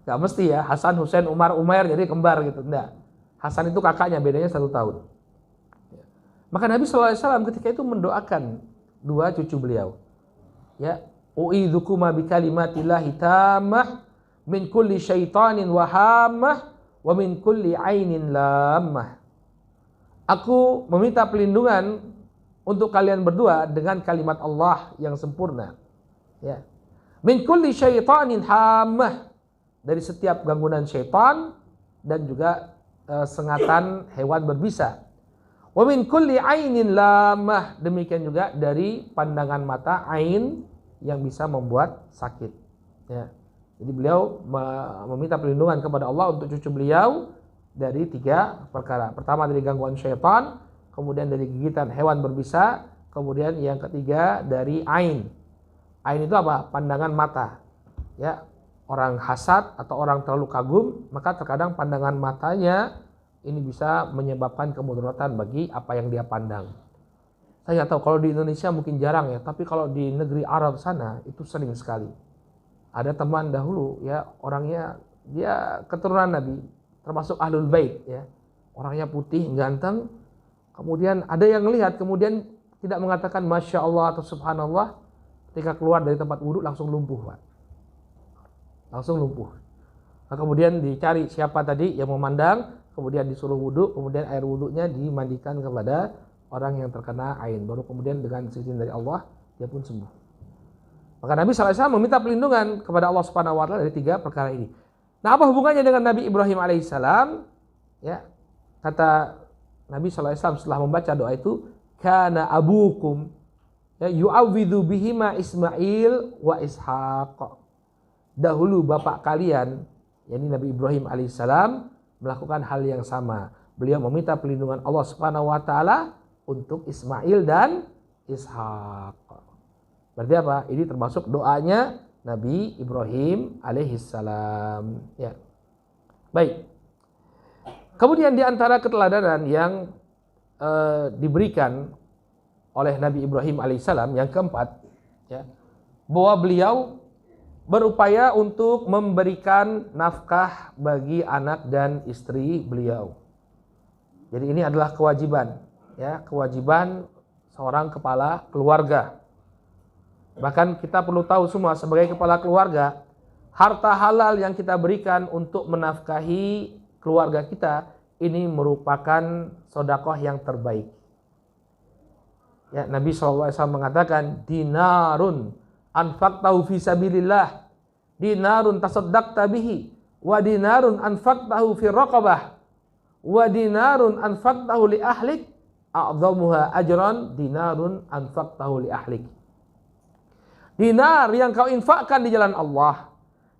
Gak mesti ya, Hasan, Husain, Umar, Umair jadi kembar gitu. Enggak. Hasan itu kakaknya, bedanya 1 tahun. Maka Nabi SAW ketika itu mendoakan dua cucu beliau. Ya, u'idzukuma bikalimatillahi tammah min kulli syaitanin wahamah wa min kulli ainin lamah. Aku meminta perlindungan untuk kalian berdua dengan kalimat Allah yang sempurna. Ya. Min kulli syaitanin hamah, dari setiap gangguan syaitan dan juga sengatan hewan berbisa. Wa min kulli ainin lamah, demikian juga dari pandangan mata ain yang bisa membuat sakit. Ya. Jadi beliau meminta perlindungan kepada Allah untuk cucu beliau dari 3 perkara. Pertama dari gangguan syaitan, kemudian dari gigitan hewan berbisa, kemudian yang ketiga dari ain. Ain itu apa? Pandangan mata. Ya, orang hasad atau orang terlalu kagum, maka terkadang pandangan matanya ini bisa menyebabkan kemudaratan bagi apa yang dia pandang. Saya nggak tahu kalau di Indonesia mungkin jarang ya, tapi kalau di negeri Arab sana itu sering sekali. Ada teman dahulu ya, orangnya dia keturunan Nabi, termasuk Ahlul Bait ya. Orangnya putih, ganteng. Kemudian ada yang melihat, kemudian tidak mengatakan Masya Allah atau Subhanallah. Ketika keluar dari tempat wudhu langsung lumpuh, Pak. Langsung lumpuh. Nah, kemudian dicari siapa tadi yang memandang, kemudian disuruh wudhu, kemudian air wudhunya dimandikan kepada orang yang terkena ain. Baru kemudian dengan izin dari Allah, dia pun sembuh. Maka Nabi SAW meminta perlindungan kepada Allah Subhanahu wa taala dari 3 perkara ini. Nah, apa hubungannya dengan Nabi Ibrahim alaihissalam? Ya, kata Nabi SAW setelah membaca doa itu, kana abukum ya yu'awwidhu bihima Ismail wa Ishaq. Dahulu bapak kalian, yakni Nabi Ibrahim alaihissalam, melakukan hal yang sama. Beliau meminta perlindungan Allah Subhanahu wa taala untuk Ismail dan Ishaq. Berarti apa? Ini termasuk doanya Nabi Ibrahim alaihissalam. Ya. Baik. Kemudian di antara keteladanan yang diberikan oleh Nabi Ibrahim alaihissalam yang keempat, ya, bahwa beliau berupaya untuk memberikan nafkah bagi anak dan istri beliau. Jadi ini adalah kewajiban, ya, kewajiban seorang kepala keluarga. Bahkan kita perlu tahu semua sebagai kepala keluarga, harta halal yang kita berikan untuk menafkahi keluarga kita ini merupakan sedekah yang terbaik. Ya, Nabi SAW mengatakan, dinarun anfaqtahu fi sabilillah, dinarun tasaddaqta bihi, wa dinarun anfaqtahu fi raqabah, wa dinarun anfaqtahu li ahlik, a'dhamuha ajran dinarun anfaqtahu li ahlik. Dinar yang kau infakkan di jalan Allah,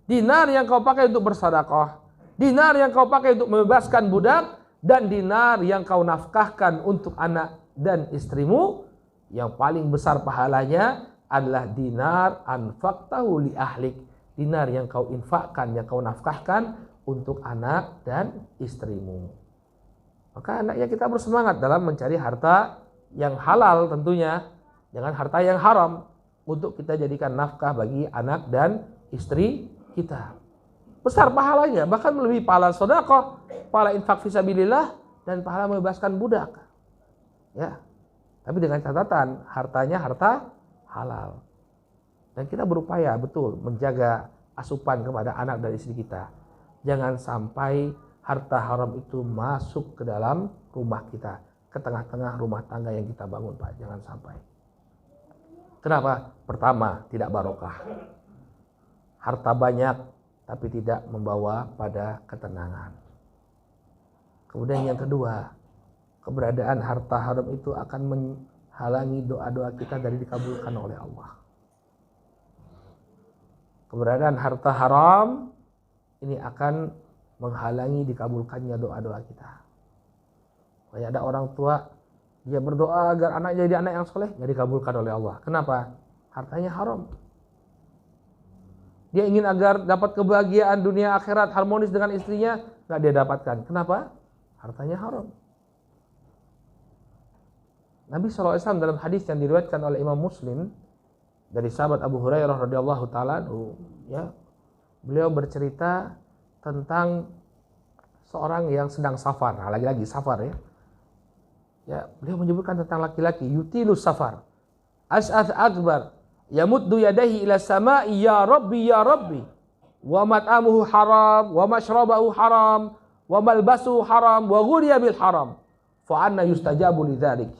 dinar yang kau pakai untuk bersedekah, dinar yang kau pakai untuk membebaskan budak, dan dinar yang kau nafkahkan untuk anak dan istrimu, yang paling besar pahalanya adalah dinar anfaqtahu li ahlik, dinar yang kau infakkan, yang kau nafkahkan untuk anak dan istrimu. Maka anaknya kita bersemangat dalam mencari harta yang halal tentunya, jangan harta yang haram, untuk kita jadikan nafkah bagi anak dan istri kita. Besar pahalanya, bahkan melebihi pahala sedekah, pahala infak fisabilillah, dan pahala membebaskan budak. Ya. Tapi dengan catatan hartanya harta halal. Dan kita berupaya betul menjaga asupan kepada anak dan istri kita. Jangan sampai harta haram itu masuk ke dalam rumah kita, ke tengah-tengah rumah tangga yang kita bangun, Pak. Jangan sampai. Kenapa? Pertama, tidak barokah. Harta banyak tapi tidak membawa pada ketenangan. Kemudian yang kedua, keberadaan harta haram itu akan menghalangi doa-doa kita dari dikabulkan oleh Allah. Keberadaan harta haram ini akan menghalangi dikabulkannya doa-doa kita. Kayak ada orang tua, dia berdoa agar anaknya jadi anak yang soleh, nggak dikabulkan oleh Allah. Kenapa? Hartanya haram. Dia ingin agar dapat kebahagiaan dunia akhirat harmonis dengan istrinya, nggak dia dapatkan. Kenapa? Hartanya haram. Nabi SAW dalam hadis yang diriwayatkan oleh Imam Muslim dari sahabat Abu Hurairah radhiyallahu taala, ya, beliau bercerita tentang seorang yang sedang safar. Nah, lagi-lagi safar ya. Ya, beliau menyebutkan tentang laki-laki yutilus safar, as'ath akbar, yamuddu yadayhi ila sama'i ya rabbi wa mat'amuhu haram wa mashrabahu haram wa malbasuhu haram wa ghuriya bil haram fa anna yustajabu lidzalik.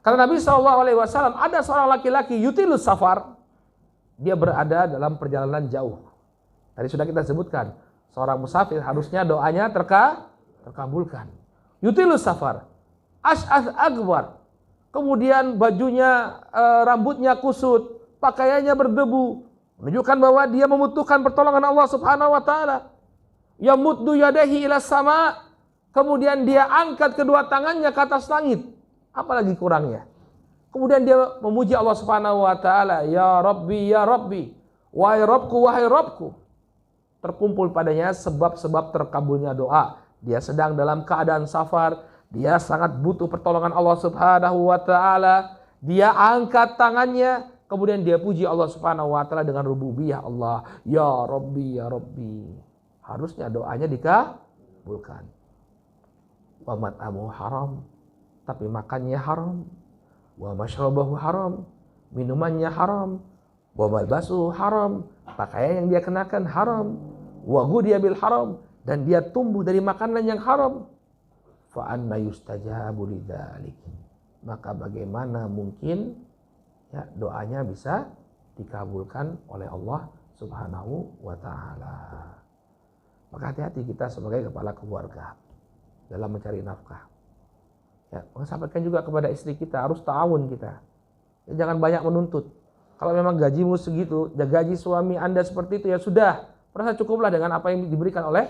Karena Nabi SAW ada seorang laki-laki yutilus safar, dia berada dalam perjalanan jauh. Tadi sudah kita sebutkan, seorang musafir harusnya doanya terkabulkan. Yutilus safar, as'ath akbar, kemudian bajunya, rambutnya kusut, pakaiannya berdebu, menunjukkan bahwa dia membutuhkan pertolongan Allah Subhanahu wa taala. Yamuddu yadahi ila sama, kemudian dia angkat kedua tangannya ke atas langit. Apalagi kurangnya? Kemudian dia memuji Allah Subhanahu wa taala, ya Rabbi, wahai Rabbku. Terkumpul padanya sebab-sebab terkabulnya doa. Dia sedang dalam keadaan safar, dia sangat butuh pertolongan Allah Subhanahu wa taala. Dia angkat tangannya, kemudian dia puji Allah Subhanahu wa taala dengan rububiyah Allah. Ya Rabbi. Harusnya doanya dikabulkan. Wa mat'amuhu haram, tapi makannya haram. Wa mashrabahu haram, minumannya haram. Wa malbasuhu haram, pakaian yang dia kenakan haram. Wa ghudhiya bil haram, dan dia tumbuh dari makanan yang haram. Fa anna yustajabu lidzalik. Maka bagaimana mungkin ya doanya bisa dikabulkan oleh Allah Subhanahu wa taala. Maka hati-hati kita sebagai kepala keluarga dalam mencari nafkah. Ya, sampaikan juga kepada istri kita, harus ta'awun kita. Ya, jangan banyak menuntut. Kalau memang gajimu segitu, gaji suami Anda seperti itu, ya sudah, merasa cukuplah dengan apa yang diberikan oleh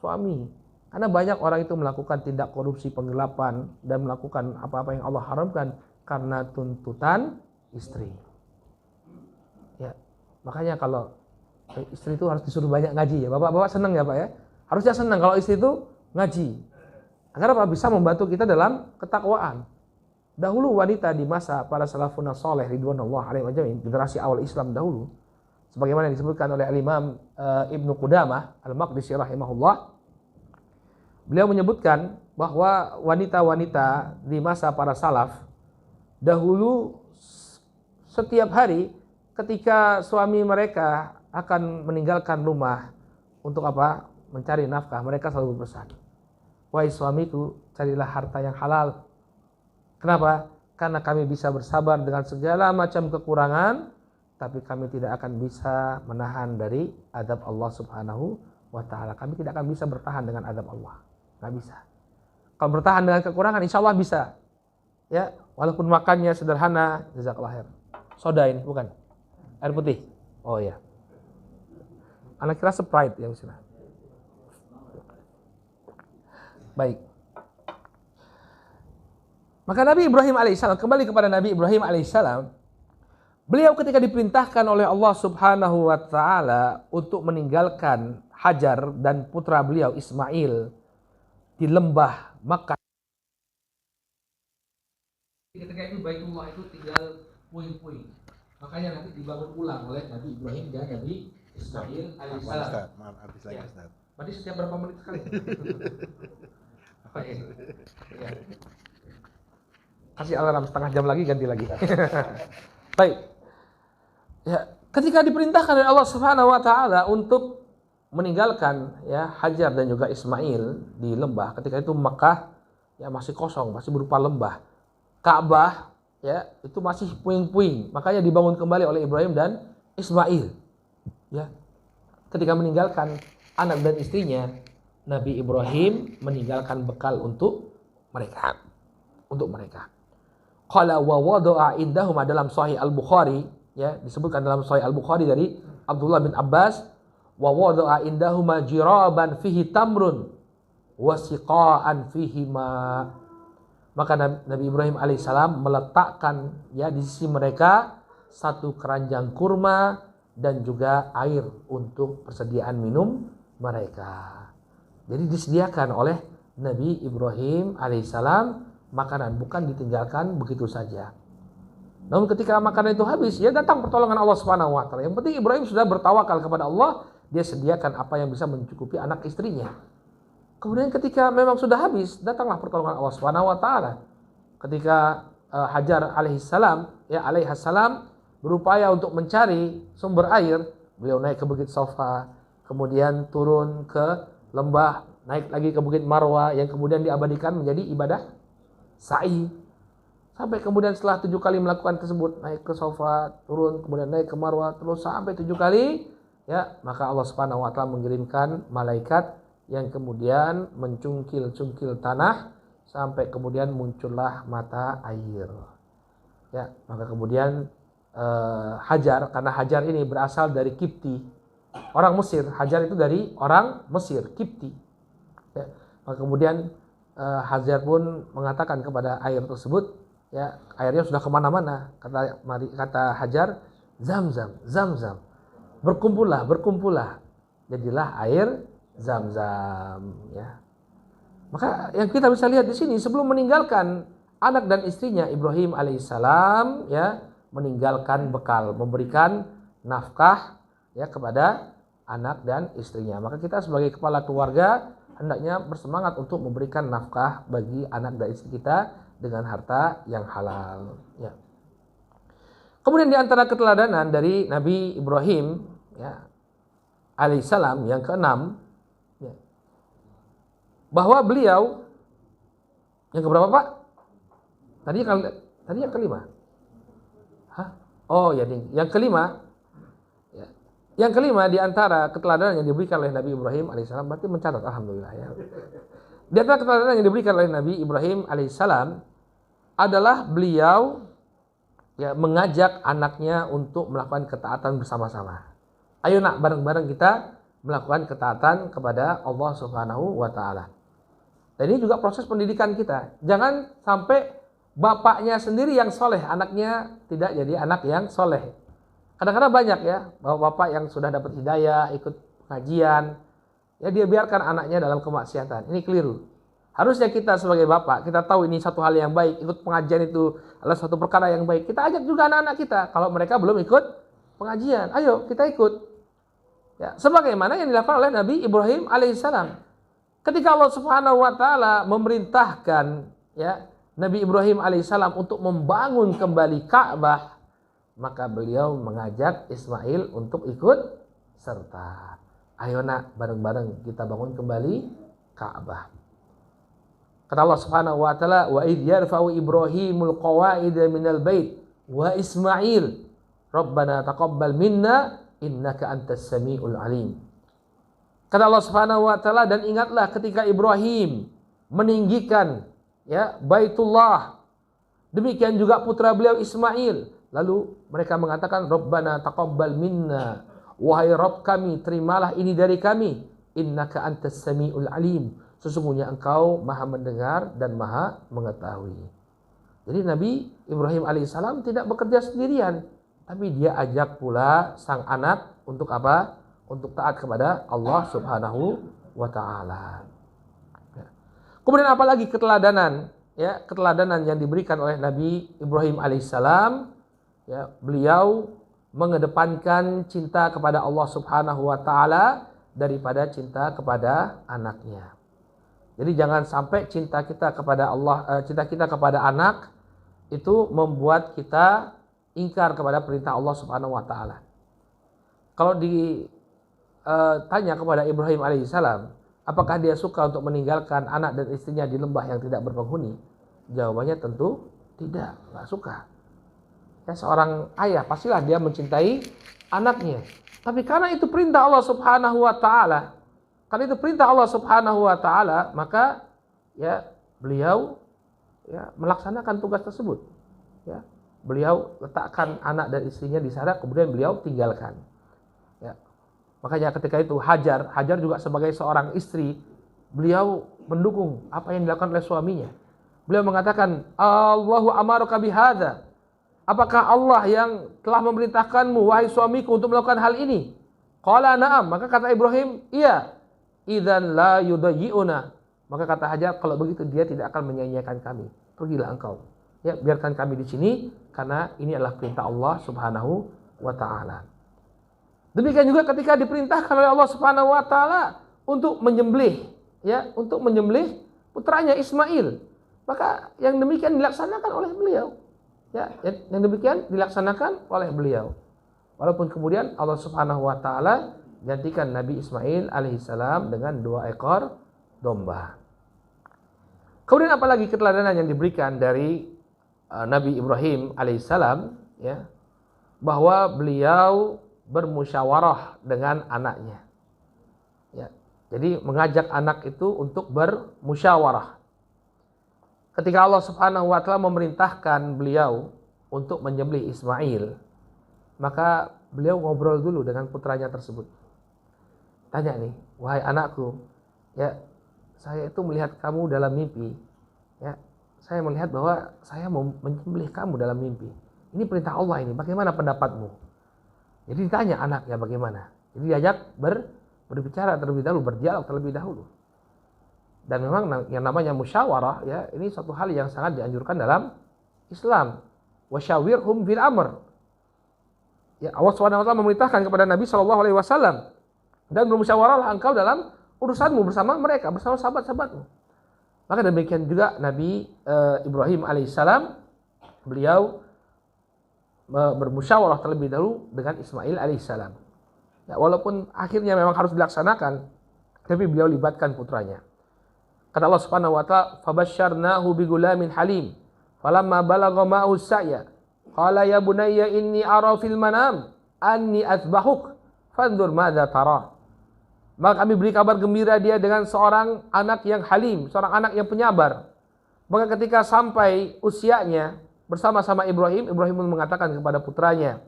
suami. Karena banyak orang itu melakukan tindak korupsi, penggelapan, dan melakukan apa-apa yang Allah haramkan karena tuntutan istri. Ya, makanya kalau istri itu harus disuruh banyak ngaji ya. Bapak-bapak senang ya Pak ya? Harusnya senang kalau istri itu ngaji. Agar apa? Bisa membantu kita dalam ketakwaan. Dahulu wanita di masa para salafun saleh ridwanullah alaihi wajalla, generasi awal Islam dahulu, sebagaimana disebutkan oleh Al-Imam Ibnu Qudamah Al-Maqdisi rahimahullah, beliau menyebutkan bahwa wanita-wanita di masa para salaf dahulu setiap hari ketika suami mereka akan meninggalkan rumah untuk apa? Mencari nafkah, mereka selalu berpesan, wahai suamiku, carilah harta yang halal. Kenapa? Karena kami bisa bersabar dengan segala macam kekurangan, tapi kami tidak akan bisa menahan dari azab Allah Subhanahu wa taala. Kami tidak akan bisa bertahan dengan azab Allah. Nggak bisa. Kalau bertahan dengan kekurangan, insya Allah bisa. Ya, walaupun makannya sederhana, jazakallah khair. Soda ini bukan? Air putih. Oh ya. Anak kira Sprite yang sini. Baik. Maka Nabi Ibrahim alaihissalam, kembali kepada Nabi Ibrahim alaihissalam, beliau ketika diperintahkan oleh Allah Subhanahu wa taala untuk meninggalkan Hajar dan putra beliau Ismail di lembah Makkah. Ketika itu Baitullah itu tinggal puing-puing. Makanya nanti dibangun ulang oleh Nabi Ibrahim dan Nabi Ismail alaihissalam. Maaf, habis lagi Ustaz. Berarti setiap berapa menit sekali? Ya. Kasih alarm setengah jam lagi, ganti lagi. Baik. Ya, ketika diperintahkan oleh Allah Subhanahu wa taala untuk meninggalkan ya Hajar dan juga Ismail di lembah, ketika itu Makkah ya masih kosong, masih berupa lembah. Ka'bah ya itu masih puing-puing, makanya dibangun kembali oleh Ibrahim dan Ismail. Ya. Ketika meninggalkan anak dan istrinya, Nabi Ibrahim meninggalkan bekal untuk mereka, untuk mereka. Qala wa wada'a indahuma, dalam Sahih Al-Bukhari, ya, disebutkan dalam Sahih Al-Bukhari dari Abdullah bin Abbas, wa wada'a indahuma jiraban fihi tamrun wa siqa'an fihi ma. Maka Nabi Ibrahim alaihissalam meletakkan, ya, di sisi mereka satu keranjang kurma dan juga air untuk persediaan minum mereka. Jadi disediakan oleh Nabi Ibrahim alaihissalam makanan, bukan ditinggalkan begitu saja. Namun ketika makanan itu habis, ya datang pertolongan Allah Subhanahu wa taala. Yang penting Ibrahim sudah bertawakal kepada Allah, dia sediakan apa yang bisa mencukupi anak istrinya. Kemudian ketika memang sudah habis, datanglah pertolongan Allah Subhanahu wa taala. Ketika Hajar alaihissalam berupaya untuk mencari sumber air, beliau naik ke Bukit Safa, kemudian turun ke lembah, naik lagi ke Bukit Marwa yang kemudian diabadikan menjadi ibadah sa'i. Sampai kemudian setelah 7 kali melakukan tersebut, naik ke Safa, turun, kemudian naik ke Marwa, terus sampai 7 kali, ya, maka Allah Subhanahu wa taala mengirimkan malaikat yang kemudian mencungkil-cungkil tanah sampai kemudian muncullah mata air. Ya, maka kemudian Hajar, karena Hajar ini berasal dari Kipti, orang Mesir. Hajar itu dari orang Mesir, Kipti. Ya, maka kemudian Hajar pun mengatakan kepada air tersebut, ya, airnya sudah kemana-mana. Kata Hajar, Zamzam, Zamzam, berkumpullah, jadilah air Zamzam. Ya. Maka yang kita bisa lihat di sini, sebelum meninggalkan anak dan istrinya, Ibrahim alaihissalam, ya, meninggalkan bekal, memberikan nafkah, ya, kepada anak dan istrinya. Maka kita sebagai kepala keluarga hendaknya bersemangat untuk memberikan nafkah bagi anak dan istri kita dengan harta yang halal. Ya. Kemudian di antara keteladanan dari Nabi Ibrahim, ya, alaihissalam yang keenam, ya, bahwa beliau yang keberapa, Pak? Tadi yang kelima. Hah? Oh ya, yang kelima. Yang kelima di antara keteladanan yang diberikan oleh Nabi Ibrahim alaihissalam, berarti mencatat, alhamdulillah, ya. Di antara keteladanan yang diberikan oleh Nabi Ibrahim alaihissalam adalah beliau, ya, mengajak anaknya untuk melakukan ketaatan bersama-sama. Ayo nak, bareng-bareng kita melakukan ketaatan kepada Allah Subhanahu wa taala. Dan ini juga proses pendidikan kita. Jangan sampai bapaknya sendiri yang soleh, anaknya tidak jadi anak yang soleh. Kadang-kadang banyak, ya, bapak-bapak yang sudah dapat hidayah, ikut pengajian, ya, dia biarkan anaknya dalam kemaksiatan. Ini keliru. Harusnya kita sebagai bapak, kita tahu ini satu hal yang baik, ikut pengajian itu adalah suatu perkara yang baik. Kita ajak juga anak-anak kita, kalau mereka belum ikut pengajian, ayo kita ikut. Ya, sebagaimana yang dilakukan oleh Nabi Ibrahim alaihissalam. Ketika Allah Subhanahu wa taala memerintahkan, ya, Nabi Ibrahim alaihissalam untuk membangun kembali Ka'bah, maka beliau mengajak Ismail untuk ikut serta. Ayo nak, bareng-bareng kita bangun kembali Ka'bah. Kata Allah Subhanahu wa taala, wa idh yarfa'u Ibrahimul qawaida minal bait wa Ismail Rabbana taqabbal minna innaka antas samiul alim. Kata Allah Subhanahu wa taala, dan ingatlah ketika Ibrahim meninggikan, ya, Baitullah, demikian juga putra beliau Ismail. Lalu mereka mengatakan, Rabbana taqabbal minna, wahai Rabb kami, terimalah ini dari kami, innaka antas samiul alim, sesungguhnya engkau maha mendengar dan maha mengetahui. Jadi Nabi Ibrahim alaihissalam tidak bekerja sendirian, tapi dia ajak pula sang anak untuk apa? Untuk taat kepada Allah Subhanahu wa taala. Kemudian apalagi keteladanan, ya, keteladanan yang diberikan oleh Nabi Ibrahim alaihissalam, ya, beliau mengedepankan cinta kepada Allah Subhanahu wa taala daripada cinta kepada anaknya. Jadi jangan sampai cinta kita kepada Allah, cinta kita kepada anak itu membuat kita ingkar kepada perintah Allah Subhanahu wa taala. Kalau ditanya kepada Ibrahim alaihissalam, apakah dia suka untuk meninggalkan anak dan istrinya di lembah yang tidak berpenghuni? Jawabannya tentu tidak, nggak suka. Ya, seorang ayah pastilah dia mencintai anaknya. Tapi karena itu perintah Allah Subhanahu wa taala, karena itu perintah Allah Subhanahu wa taala, maka, ya, beliau ya melaksanakan tugas tersebut. Ya, beliau letakkan anak dan istrinya di sana, kemudian beliau tinggalkan. Ya, makanya ketika itu Hajar juga sebagai seorang istri, beliau mendukung apa yang dilakukan oleh suaminya. Beliau mengatakan, Allahu amaruka bihadza. Apakah Allah yang telah memerintahkanmu, wahai suamiku, untuk melakukan hal ini? Qala na'am. Maka kata Ibrahim, iya. Idzan la yudayyi'una. Maka kata Hajar, kalau begitu dia tidak akan menyia-nyiakan kami. Pergilah engkau. Ya, biarkan kami di sini karena ini adalah perintah Allah Subhanahu wa taala. Demikian juga ketika diperintahkan oleh Allah Subhanahu wa taala untuk menyembelih, ya, untuk menyembelih putranya Ismail. Maka yang demikian dilaksanakan oleh beliau. Ya, yang demikian dilaksanakan oleh beliau. Walaupun kemudian Allah Subhanahu wa taala gantikan Nabi Ismail alaihissalam dengan 2 ekor domba. Kemudian apalagi keteladanan yang diberikan dari Nabi Ibrahim alaihissalam, ya, bahwa beliau bermusyawarah dengan anaknya. Ya, jadi mengajak anak itu untuk bermusyawarah. Ketika Allah Subhanahu wa taala memerintahkan beliau untuk menyembelih Ismail, maka beliau ngobrol dulu dengan putranya tersebut. Tanya nih, wahai anakku, ya, saya itu melihat kamu dalam mimpi. Ya, saya melihat bahwa saya mau menyembelih kamu dalam mimpi. Ini perintah Allah ini, bagaimana pendapatmu? Jadi ditanya anaknya bagaimana. Jadi diajak berbicara terlebih dahulu, berdialog terlebih dahulu. Dan memang yang namanya musyawarah, ya, ini suatu hal yang sangat dianjurkan dalam Islam. Wasyawirhum fil amr. Ya, Allah SWT memerintahkan kepada Nabi SAW, dan bermusyawarahlah engkau dalam urusanmu bersama mereka, bersama sahabat-sahabatmu. Maka demikian juga Nabi Ibrahim alaihissalam, beliau bermusyawarah terlebih dahulu dengan Ismail alaihissalam. Ya, walaupun akhirnya memang harus dilaksanakan, tapi beliau libatkan putranya. Kata Allah Subhanahu wa taala, "Fabasyarnahu bigulamin halim, falamma balagha ma'ahu sa'ya, qala ya bunayya inni ara fil manam anni athbahuk, fanzur madza tara." Maka kami beri kabar gembira dia dengan seorang anak yang halim, seorang anak yang penyabar. Maka ketika sampai usianya bersama-sama Ibrahim pun mengatakan kepada putranya,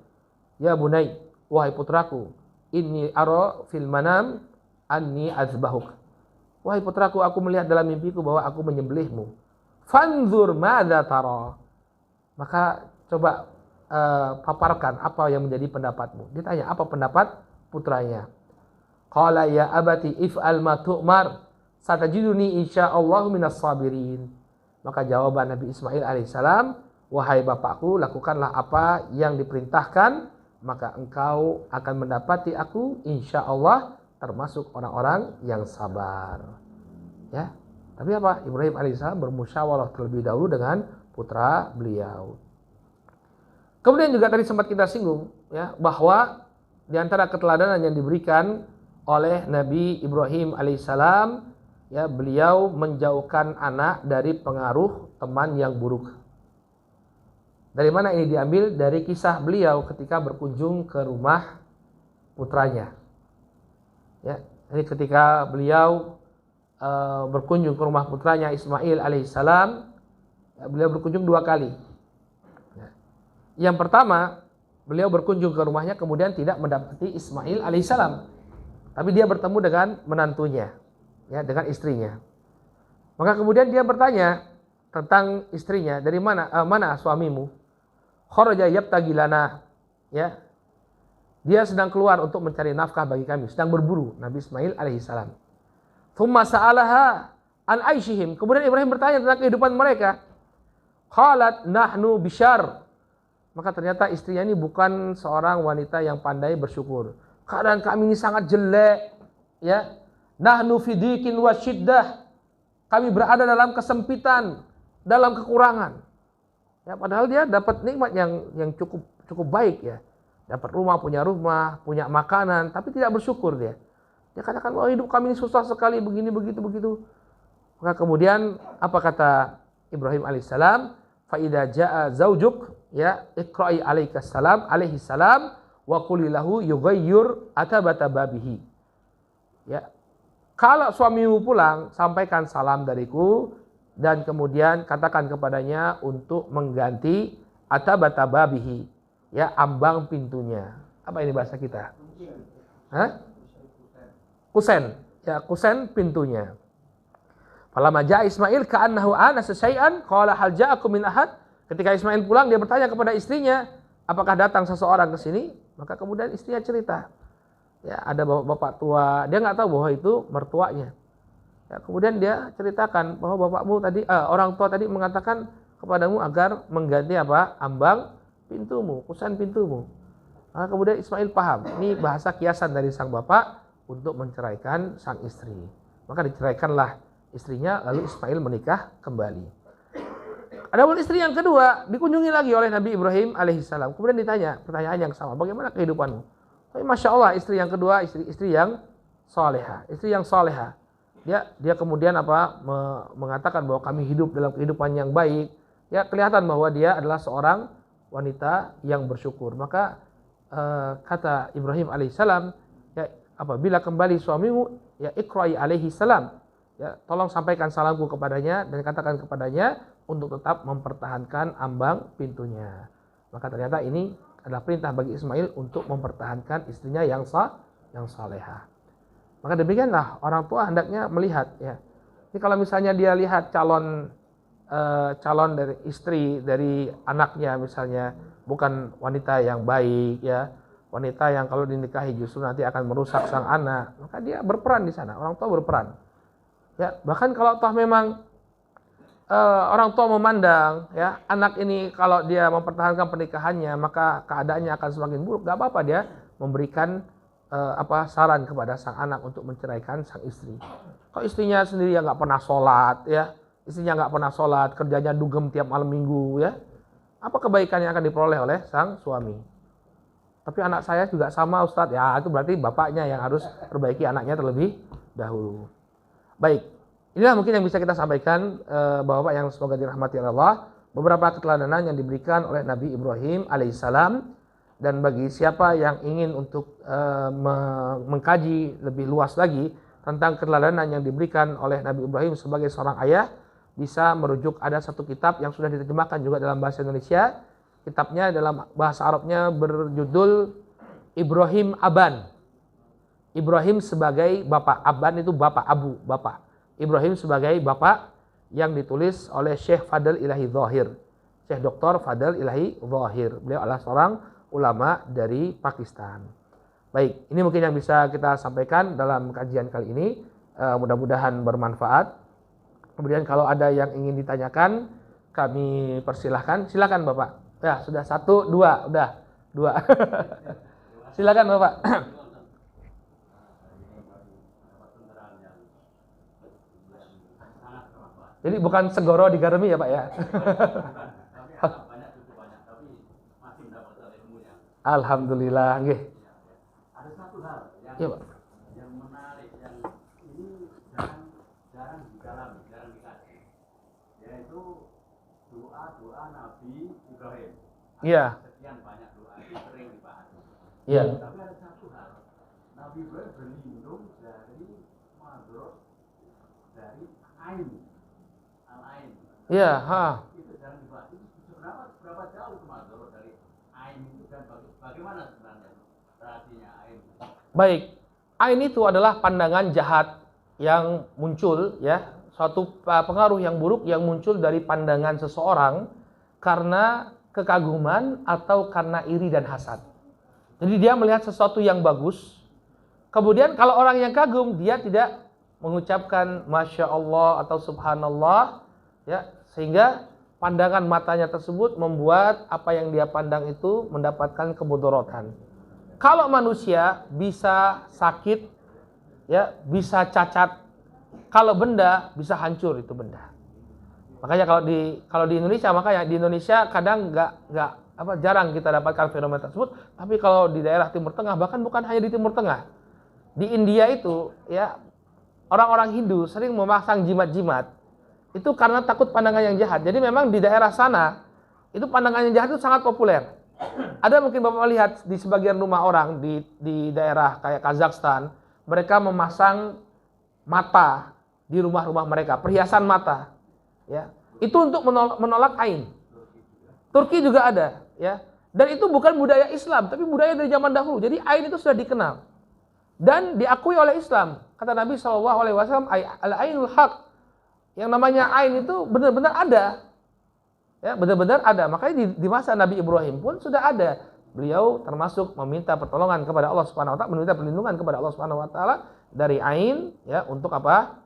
"Ya bunay, wahai putraku, inni ara fil manam anni athbahuk." Wahai putraku, aku melihat dalam mimpiku bahwa aku menyembelihmu. Fanzur madza tara. Maka coba paparkan apa yang menjadi pendapatmu. Ditanya apa pendapat putranya. Qala ya abati if'al ma tu'mar, satajiduni insyaallah minas sabirin. Maka jawaban Nabi Ismail alaihissalam, wahai bapakku, lakukanlah apa yang diperintahkan, maka engkau akan mendapati aku insyaallah termasuk orang-orang yang sabar. Ya. Tapi apa? Ibrahim alaihissalam bermusyawarah terlebih dahulu dengan putra beliau. Kemudian juga tadi sempat kita singgung, ya, bahwa di antara keteladanan yang diberikan oleh Nabi Ibrahim alaihissalam, ya, beliau menjauhkan anak dari pengaruh teman yang buruk. Dari mana ini diambil? Dari kisah beliau ketika berkunjung ke rumah putranya. Ya, jadi ketika beliau berkunjung ke rumah putranya Ismail alaihissalam, ya, beliau berkunjung 2 kali. Ya. Yang pertama, beliau berkunjung ke rumahnya kemudian tidak mendapati Ismail alaihissalam, tapi dia bertemu dengan menantunya, ya, dengan istrinya. Maka kemudian dia bertanya tentang istrinya, dari mana suamimu? Kharaja yabtaghi lana, ya. Dia sedang keluar untuk mencari nafkah bagi kami, sedang berburu, Nabi Ismail alaihissalam. Thumma sa'alaha an aishihim. Kemudian Ibrahim bertanya tentang kehidupan mereka. Qalat nahnu bishar. Maka ternyata istrinya ini bukan seorang wanita yang pandai bersyukur. Keadaan kami ini sangat jelek, ya. Nahnu fi dhiqin wa syiddah. Kami berada dalam kesempitan, dalam kekurangan. Ya, padahal dia dapat nikmat yang cukup baik, ya. Dapat rumah, punya makanan, tapi tidak bersyukur dia. Dia katakan, wah, hidup kami ini susah sekali, begini, begitu. Maka kemudian apa kata Ibrahim alaihissalam? Fa idza jaa zaujuk, ya, iqra'i alaihi salam wa qul lahu yughayyir atabata babihi. Ya. Kalau suamimu pulang, sampaikan salam dariku dan kemudian katakan kepadanya untuk mengganti atabatababihi, ya, ambang pintunya. Apa ini bahasa kita? Hah? Kusen, ya, kusen pintunya. Falamma ja'a Ismail ka'annahu anasa syai'an qala hal ja'akum min ahad. Ketika Ismail pulang dia bertanya kepada istrinya, apakah datang seseorang ke sini? Maka kemudian istrinya cerita, ya, ada bapak-bapak tua. Dia nggak tahu bahwa itu mertuanya. Ya, kemudian dia ceritakan bahwa bapakmu tadi, orang tua tadi mengatakan kepadamu agar mengganti apa? Ambang pintumu, kusen pintumu. Maka kemudian Ismail paham, ini bahasa kiasan dari sang bapak untuk menceraikan sang istri. Maka diceraikanlah istrinya, lalu Ismail menikah kembali. Adapun istri yang kedua dikunjungi lagi oleh Nabi Ibrahim alaihissalam. Kemudian ditanya pertanyaan yang sama, bagaimana kehidupanmu? Tapi Masya Allah, istri yang kedua istri yang soleha, istri yang soleha. Dia kemudian mengatakan bahwa kami hidup dalam kehidupan yang baik. Ya, kelihatan bahwa dia adalah seorang wanita yang bersyukur. Maka kata Ibrahim alaihissalam, ya, apabila kembali suamimu, ya, iqra'i alaihi salam, ya, tolong sampaikan salamku kepadanya dan katakan kepadanya untuk tetap mempertahankan ambang pintunya. Maka ternyata ini adalah perintah bagi Ismail untuk mempertahankan istrinya yang saleha. Maka demikianlah orang tua hendaknya melihat, ya. Ini kalau misalnya dia lihat calon dari istri dari anaknya misalnya bukan wanita yang baik, ya, wanita yang kalau dinikahi justru nanti akan merusak sang anak, maka dia berperan di sana, orang tua berperan. Ya, bahkan kalau toh memang orang tua memandang, ya, anak ini kalau dia mempertahankan pernikahannya maka keadaannya akan semakin buruk, gak apa-apa dia memberikan saran kepada sang anak untuk menceraikan sang istri. Kalau istrinya sendiri yang nggak pernah sholat, ya, istrinya nggak pernah sholat, kerjanya dugem tiap malam minggu, ya, apa kebaikan yang akan diperoleh oleh sang suami? Tapi anak saya juga sama Ustadz, ya, itu berarti bapaknya yang harus perbaiki anaknya terlebih dahulu. Baik, inilah mungkin yang bisa kita sampaikan, Bapak yang semoga dirahmati Allah, beberapa keteladanan yang diberikan oleh Nabi Ibrahim alaihissalam. Dan bagi siapa yang ingin untuk mengkaji lebih luas lagi tentang keteladanan yang diberikan oleh Nabi Ibrahim sebagai seorang ayah, bisa merujuk ada satu kitab yang sudah diterjemahkan juga dalam bahasa Indonesia. Kitabnya dalam bahasa Arabnya berjudul Ibrahim Aban. Ibrahim sebagai bapak, Aban itu bapak, abu, bapak. Ibrahim sebagai bapak, yang ditulis oleh Syekh Fadl Ilahi Zahir. Syekh Dr. Fadl Ilahi Zahir. Beliau adalah seorang ulama dari Pakistan. Baik, ini mungkin yang bisa kita sampaikan dalam kajian kali ini. Mudah-mudahan bermanfaat. Kemudian kalau ada yang ingin ditanyakan, kami persilahkan. Silakan Bapak. Ya, sudah 1, 2, udah 2. Silakan Bapak. Jadi bukan segoro digaremi ya Pak ya. Alhamdulillah, nggih. Ada satu hal yang, ya, Pak, yang menarik, yang ini jarang didalami, jarang dikaji, yaitu doa Nabi Ibrahim. Iya. Sekian banyak doa itu sering dibahas. Iya. Tapi ada satu hal, Nabi Ibrahim berlindung dari madrot, dari ain, al-ain. Iya, ha. Itu jarang dibahas. Itu berapa jauh itu madrot dari ain itu dan bagaimana sebenarnya artinya ain? Baik, ain itu adalah pandangan jahat yang muncul, ya, suatu pengaruh yang buruk yang muncul dari pandangan seseorang karena kekaguman atau karena iri dan hasad. Jadi dia melihat sesuatu yang bagus, kemudian kalau orang yang kagum dia tidak mengucapkan Masya Allah atau Subhanallah, ya, sehingga pandangan matanya tersebut membuat apa yang dia pandang itu mendapatkan kemudorotan. Kalau manusia bisa sakit, ya, bisa cacat. Kalau benda bisa hancur itu benda. Makanya kalau di Indonesia, makanya di Indonesia kadang jarang kita dapatkan fenomena tersebut. Tapi kalau di daerah Timur Tengah, bahkan bukan hanya di Timur Tengah, di India itu, ya, orang-orang Hindu sering memasang jimat-jimat. Itu karena takut pandangan yang jahat. Jadi memang di daerah sana itu pandangan yang jahat itu sangat populer. Ada mungkin Bapak lihat di sebagian rumah orang di daerah kayak Kazakhstan, mereka memasang mata di rumah-rumah mereka, perhiasan mata. Ya, itu untuk menolak ain. Turki juga ada, ya. Dan itu bukan budaya Islam, tapi budaya dari zaman dahulu. Jadi ain itu sudah dikenal dan diakui oleh Islam. Kata Nabi SAW, al-ainul haq. Yang namanya ain itu benar-benar ada. Ya, benar-benar ada. Makanya di masa Nabi Ibrahim pun sudah ada. Beliau termasuk meminta pertolongan kepada Allah Subhanahu wa taala, meminta perlindungan kepada Allah Subhanahu wa taala dari ain, ya, untuk apa?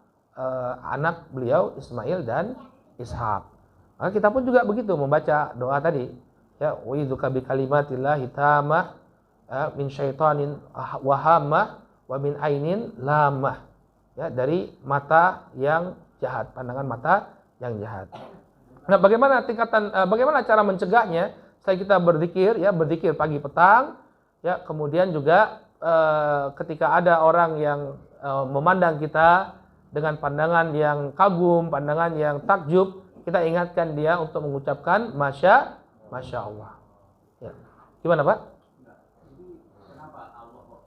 Anak beliau Ismail dan Ishak. Maka kita pun juga begitu membaca doa tadi. Ya, wa idzuka bi kalimatillahi tammah min syaitanin wahamah wa min ainin lamah. Ya, dari mata yang jahat, pandangan mata yang jahat. Nah, bagaimana cara mencegahnya? Setelah kita berzikir, ya, berzikir pagi petang, ya, kemudian juga ketika ada orang yang memandang kita dengan pandangan yang kagum, pandangan yang takjub, kita ingatkan dia untuk mengucapkan masya Allah. Ya. Gimana, Pak? Jadi kenapa Allah kok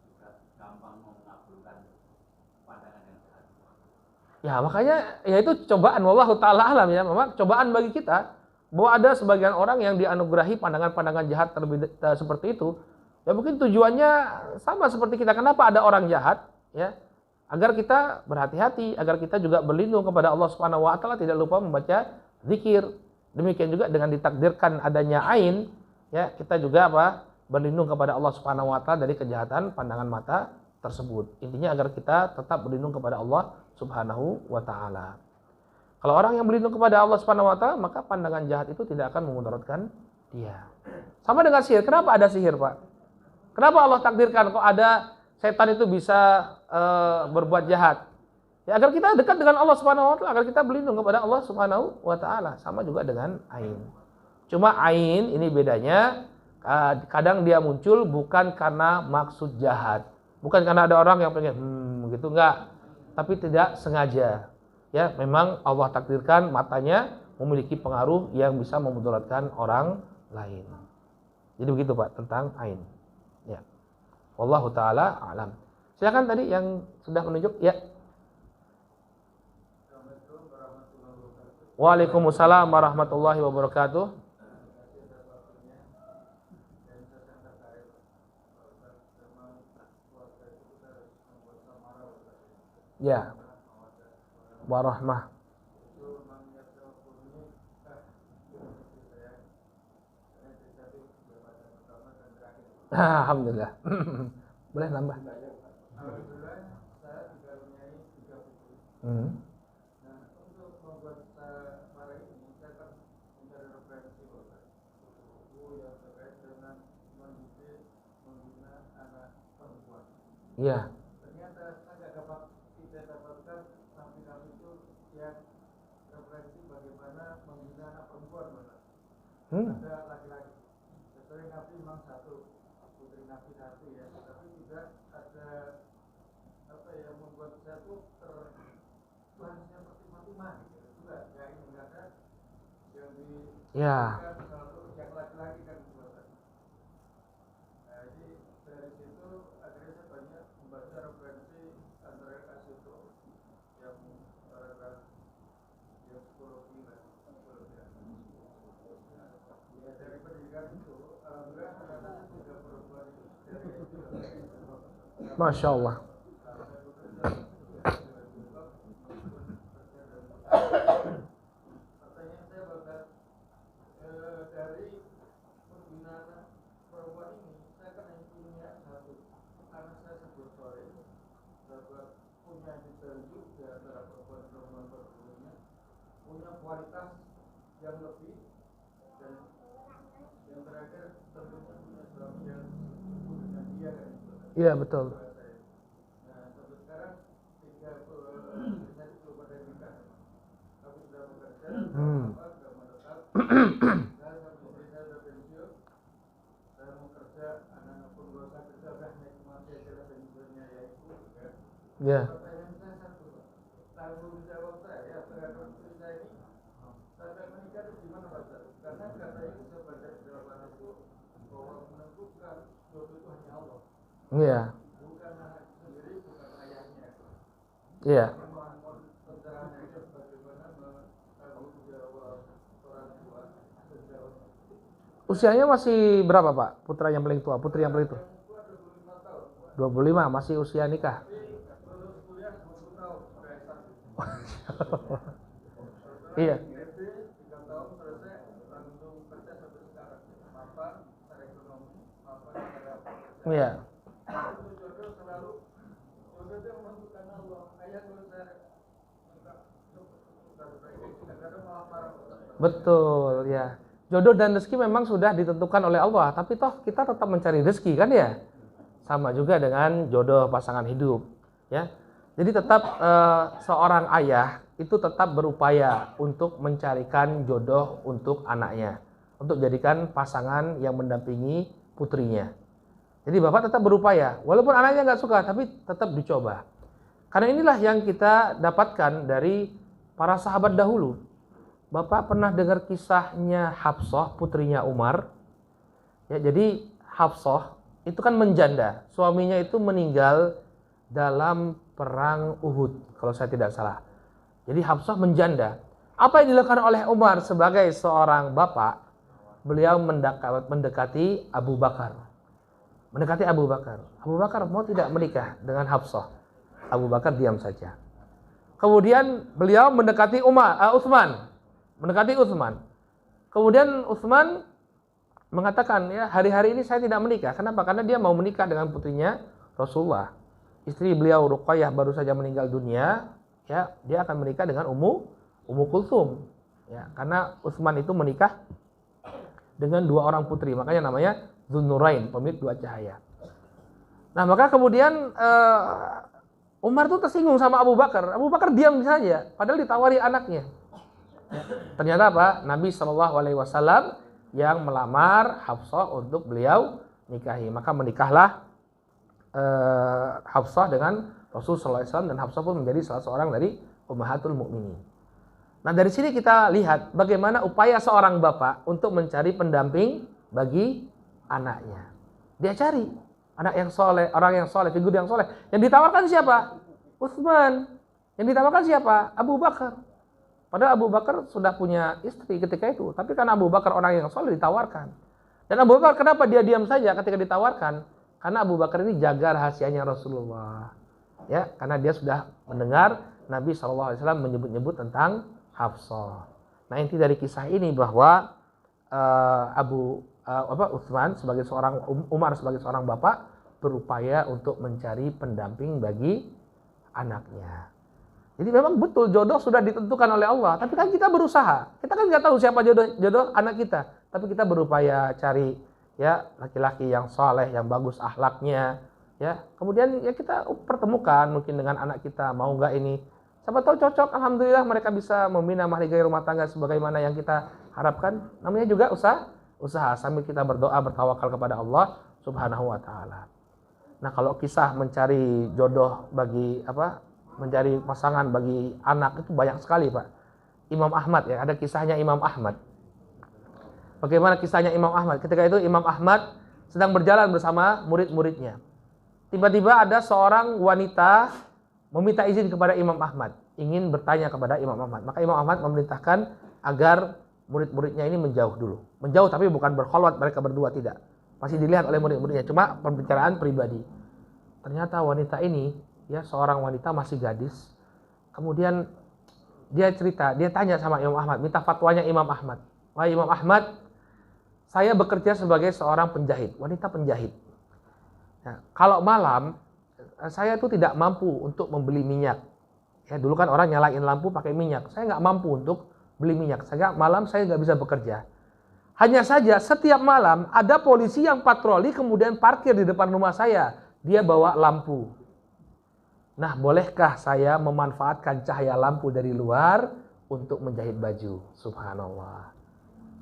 juga gampang mengabulkan pandangan yang jahat? Ya, makanya ya itu cobaan, wallahu taala alam, ya. Memang cobaan bagi kita bahwa ada sebagian orang yang dianugerahi pandangan-pandangan jahat seperti itu. Ya mungkin tujuannya sama seperti kita. Kenapa ada orang jahat? Ya, agar kita berhati-hati, agar kita juga berlindung kepada Allah Subhanahu wa taala, tidak lupa membaca zikir. Demikian juga dengan ditakdirkan adanya ain, ya, kita juga apa? Berlindung kepada Allah Subhanahu wa taala dari kejahatan pandangan mata tersebut. Intinya agar kita tetap berlindung kepada Allah Subhanahu wa taala. Kalau orang yang berlindung kepada Allah Subhanahu wa taala, maka pandangan jahat itu tidak akan memudaratkan dia. Sama dengan sihir. Kenapa ada sihir, Pak? Kenapa Allah takdirkan kok ada setan itu bisa berbuat jahat? Ya, agar kita dekat dengan Allah Subhanahu wa taala, agar kita berlindung kepada Allah Subhanahu wa taala. Sama juga dengan ain. Cuma ain ini bedanya, kadang dia muncul bukan karena maksud jahat. Bukan karena ada orang yang pengen gitu, enggak. Tapi tidak sengaja. Ya, memang Allah takdirkan matanya memiliki pengaruh yang bisa memudaratkan orang lain. Jadi begitu, Pak, tentang ain. Ya. Wallahu taala alam. Silakan tadi yang sudah menunjuk, ya. Waalaikumsalam warahmatullahi wabarakatuh. Ya. Warahmah. Alhamdulillah. Boleh nambah. Alhamdulillah saya dikaruniai 3 buku. Nah, untuk membuat para ini saya kan mencari referensi buku yang terkait dengan mendidik membina anak perempuan. Iya. Ternyata saya tidak dapatkan sampingan itu yang referensi bagaimana membina anak perempuan, Bapak. Ada laki-laki. Sesuai Nabi memang satu, putri Nabi satu, ya, tapi juga ada apa yang membuat saya tuh Tuhannya Fatimah gitu juga, ya, ini enggak ada yang di satu yang laki-laki kan, Bapak. Nah, jadi dari situ akhirnya saya banyak membaca referensi antara itu yang paragraf yang psikologi lah, ya, dari pendidikan itu alhamdulillah ternyata sudah berubah dari itu. Masya Allah. Pertanyaan saya, Bapak, dari pembinaan perempuan ini saya kan punya satu anak saya sebut sore, Bapak punya value di antara perempuan berumurnya, punya kualitas yang lebih, dan yang terakhir tentunya punya suami yang sibuk dengan dia kan. Iya, betul. Nah, sampai sekarang saya belum ada nikah, aku sudah bekerja, sudah menetap. Saya sampai istri saya sudah pensiun, saya mau kerja, anak-anak pun gak usah kerja, udah nikmati aja pensiunnya, ya itu kan. Iya. Pertanyaan saya satu, tanggung jawab saya terhadap istri saya ini sampai menikah itu gimana, Pak? Karena katanya saya baca di dalam itu bahwa menentukan jodoh itu hanya Allah, Iya. bukan anak sendiri, bukan ayahnya. Iya. Mohon pencerahannya itu bagaimana Usianya masih berapa Pak? Putra yang paling tua, putri yang paling tua? 25, masih usia nikah. Iya. Iya. Betul ya. Jodoh dan rezeki memang sudah ditentukan oleh Allah, tapi toh kita tetap mencari rezeki kan ya. Sama juga dengan jodoh pasangan hidup, ya. Jadi tetap seorang ayah itu tetap berupaya untuk mencarikan jodoh untuk anaknya, untuk jadikan pasangan yang mendampingi putrinya. Jadi bapak tetap berupaya, walaupun anaknya nggak suka, tapi tetap dicoba. Karena inilah yang kita dapatkan dari para sahabat dahulu. Bapak pernah dengar kisahnya Hafsah, putrinya Umar? Ya, jadi Hafsah itu kan menjanda. Suaminya itu meninggal dalam perang Uhud, kalau saya tidak salah. Jadi Hafsah menjanda. Apa yang dilakukan oleh Umar sebagai seorang bapak? Beliau mendekati Abu Bakar. Mendekati Abu Bakar. Abu Bakar mau tidak menikah dengan Hafsah. Abu Bakar diam saja. Kemudian beliau mendekati Utsman. Mendekati Utsman. Kemudian Utsman mengatakan, ya hari-hari ini saya tidak menikah. Kenapa? Karena dia mau menikah dengan putrinya Rasulullah. Istri beliau Ruqayyah baru saja meninggal dunia, ya dia akan menikah dengan Ummu Kulthum. Ya, karena Utsman itu menikah dengan 2 orang putri, makanya namanya Dzunnurain, pemilik 2 cahaya. Nah, maka kemudian Umar tuh tersinggung sama Abu Bakar. Abu Bakar diam saja, padahal ditawari anaknya. Ya. Ternyata apa? Nabi SAW yang melamar Hafsah untuk beliau nikahi. Maka menikahlah Hafsah dengan Rasulullah SAW, dan Hafsah pun menjadi salah seorang dari Ummahatul Mukminin. Nah, dari sini kita lihat bagaimana upaya seorang bapak untuk mencari pendamping bagi anaknya. Dia cari anak yang soleh, orang yang soleh, figur yang soleh. Yang ditawarkan siapa? Utsman. Yang ditawarkan siapa? Abu Bakar. Padahal Abu Bakar sudah punya istri ketika itu, tapi karena Abu Bakar orang yang soleh ditawarkan. Dan Abu Bakar kenapa dia diam saja ketika ditawarkan? Karena Abu Bakar ini jaga rahasianya Rasulullah. Ya, karena dia sudah mendengar Nabi SAW menyebut-nyebut tentang Hafsah. Nah, inti dari kisah ini bahwa Utsman sebagai seorang Umar sebagai seorang bapak berupaya untuk mencari pendamping bagi anaknya. Jadi memang betul jodoh sudah ditentukan oleh Allah, tapi kan kita berusaha. Kita kan nggak tahu siapa jodoh anak kita, tapi kita berupaya cari ya laki-laki yang saleh, yang bagus akhlaknya, ya. Kemudian ya kita pertemukan mungkin dengan anak kita, mau nggak ini? Siapa tahu cocok, alhamdulillah mereka bisa membina mahligai rumah tangga sebagaimana yang kita harapkan. Namanya juga usaha sambil kita berdoa bertawakal kepada Allah Subhanahu wa taala. Nah, kalau kisah mencari jodoh bagi mencari pasangan bagi anak itu banyak sekali, Pak. Imam Ahmad ya, ada kisahnya Imam Ahmad. Bagaimana kisahnya Imam Ahmad? Ketika itu Imam Ahmad sedang berjalan bersama murid-muridnya. Tiba-tiba ada seorang wanita meminta izin kepada Imam Ahmad, ingin bertanya kepada Imam Ahmad. Maka Imam Ahmad memerintahkan agar murid-muridnya ini menjauh dulu. Menjauh tapi bukan berkholwat mereka berdua, tidak. Masih dilihat oleh murid-muridnya, cuma pembicaraan pribadi. Ternyata wanita ini, ya seorang wanita masih gadis. Kemudian dia cerita, dia tanya sama Imam Ahmad, minta fatwanya Imam Ahmad. Wah Imam Ahmad, saya bekerja sebagai seorang penjahit, wanita penjahit. Nah, kalau malam, saya itu tidak mampu untuk membeli minyak. Ya, dulu kan orang nyalain lampu pakai minyak. Saya nggak mampu untuk beli minyak. Malam saya nggak bisa bekerja. Hanya saja setiap malam ada polisi yang patroli kemudian parkir di depan rumah saya. Dia bawa lampu. Nah, bolehkah saya memanfaatkan cahaya lampu dari luar untuk menjahit baju? Subhanallah.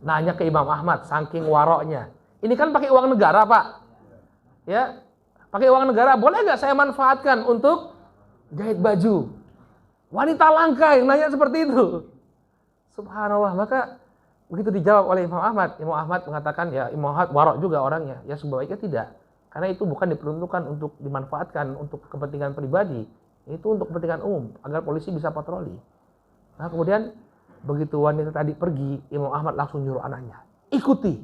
Nanya ke Imam Ahmad, saking waroknya. Ini kan pakai uang negara, Pak. Ya, pakai uang negara, boleh nggak saya manfaatkan untuk jahit baju? Wanita langka yang nanya seperti itu. Subhanallah. Maka begitu dijawab oleh Imam Ahmad. Imam Ahmad mengatakan, ya Imam Ahmad warok juga orangnya. Ya sebaiknya tidak. Karena itu bukan diperuntukkan untuk dimanfaatkan untuk kepentingan pribadi. Itu untuk kepentingan umum, agar polisi bisa patroli. Nah kemudian begitu wanita tadi pergi, Imam Ahmad langsung nyuruh anaknya, ikuti.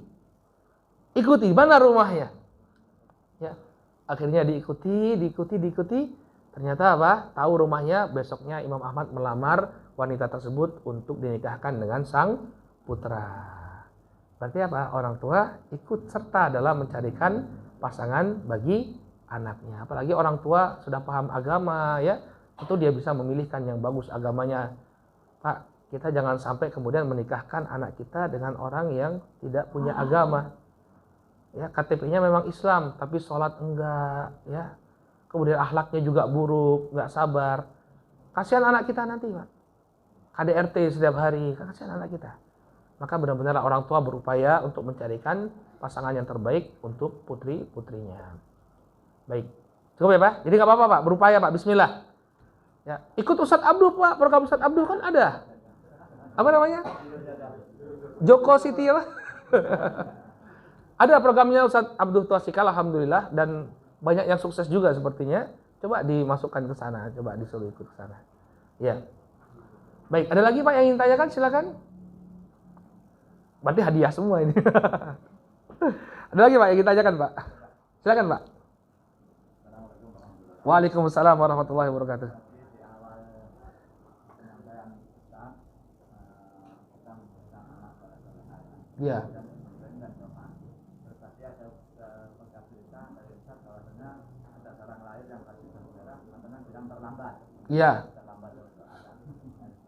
ikuti, mana rumahnya? Ya, akhirnya diikuti. Ternyata apa? Tahu rumahnya, besoknya Imam Ahmad melamar wanita tersebut untuk dinikahkan dengan sang putra. Berarti apa? Orang tua ikut serta dalam mencarikan pasangan bagi anaknya. Apalagi orang tua sudah paham agama, ya, tentu dia bisa memilihkan yang bagus agamanya. Pak, kita jangan sampai kemudian menikahkan anak kita dengan orang yang tidak punya agama. Ya, KTP-nya memang Islam, tapi sholat enggak, ya. Kemudian akhlaknya juga buruk, enggak sabar. Kasihan anak kita nanti, Pak. KDRT setiap hari, kasihan anak kita. Maka benar-benar orang tua berupaya untuk mencarikan pasangan yang terbaik untuk putri-putrinya. Baik, cukup ya Pak? Jadi nggak apa-apa Pak, berupaya Pak, bismillah. Ya, ikut Ustadz Abdul Pak, program Ustadz Abdul kan ada. Apa namanya? Joko City apa? Ada programnya Ustadz Abdul Tuasikal, alhamdulillah, dan banyak yang sukses juga sepertinya. Coba dimasukkan ke sana, coba disuruh ikut ke sana. Ya. Baik, ada lagi Pak yang ingin tanyakan? Silakan. Berarti hadiah semua ini. Ada lagi Pak yang ingin tanyakan Pak? Silakan Pak. Waalaikumsalam warahmatullahi wabarakatuh. Iya. Iya.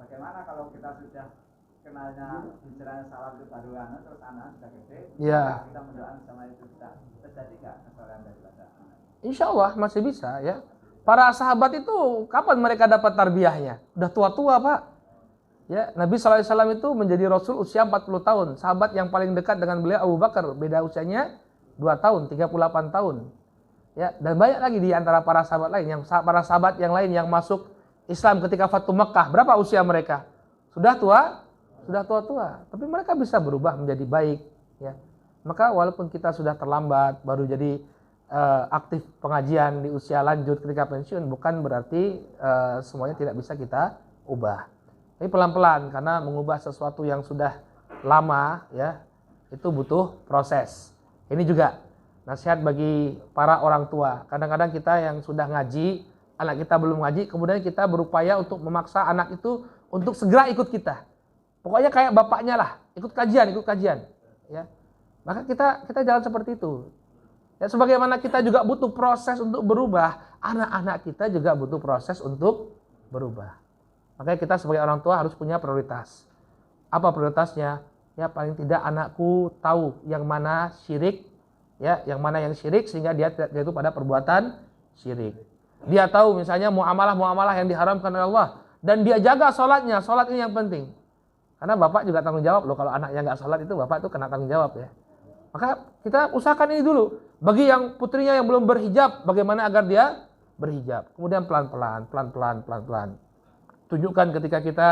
Bagaimana kalau kita sudah kenalnya bicaranya salah itu baru anak terus anak sudah gede, Iya. kita mendoakan sama itu kita terjadi nggak kesalahan daripada anak? Insya Allah masih bisa ya. Para sahabat itu kapan mereka dapat tarbiyahnya? Udah tua-tua Pak. Ya, Nabi SAW itu menjadi Rasul usia 40 tahun. Sahabat yang paling dekat dengan beliau Abu Bakar, beda usianya 2 tahun, 38 tahun. Ya, dan banyak lagi di antara para sahabat lain, para sahabat yang lain yang masuk Islam ketika Fatu Makkah. Berapa usia mereka? Sudah tua-tua. Tapi mereka bisa berubah menjadi baik. Ya, maka walaupun kita sudah terlambat, baru jadi aktif pengajian di usia lanjut ketika pensiun, bukan berarti semuanya tidak bisa kita ubah. Tapi pelan-pelan, karena mengubah sesuatu yang sudah lama, ya, itu butuh proses. Ini juga nasihat bagi para orang tua. Kadang-kadang kita yang sudah ngaji, anak kita belum ngaji, kemudian kita berupaya untuk memaksa anak itu untuk segera ikut kita. Pokoknya kayak bapaknya lah, ikut kajian. Ya, maka kita jalan seperti itu. Ya, sebagaimana kita juga butuh proses untuk berubah, anak-anak kita juga butuh proses untuk berubah. Makanya kita sebagai orang tua harus punya prioritas. Apa prioritasnya? Ya, paling tidak anakku tahu yang mana syirik, ya, yang mana yang syirik sehingga dia tidak jatuh pada perbuatan syirik. Dia tahu misalnya muamalah yang diharamkan oleh Allah dan dia jaga sholatnya. Sholat ini yang penting. Karena bapak juga tanggung jawab loh, kalau anaknya nggak sholat itu bapak itu kena tanggung jawab ya. Maka kita usahakan ini dulu. Bagi yang putrinya yang belum berhijab, bagaimana agar dia berhijab. Kemudian pelan-pelan. Tunjukkan ketika kita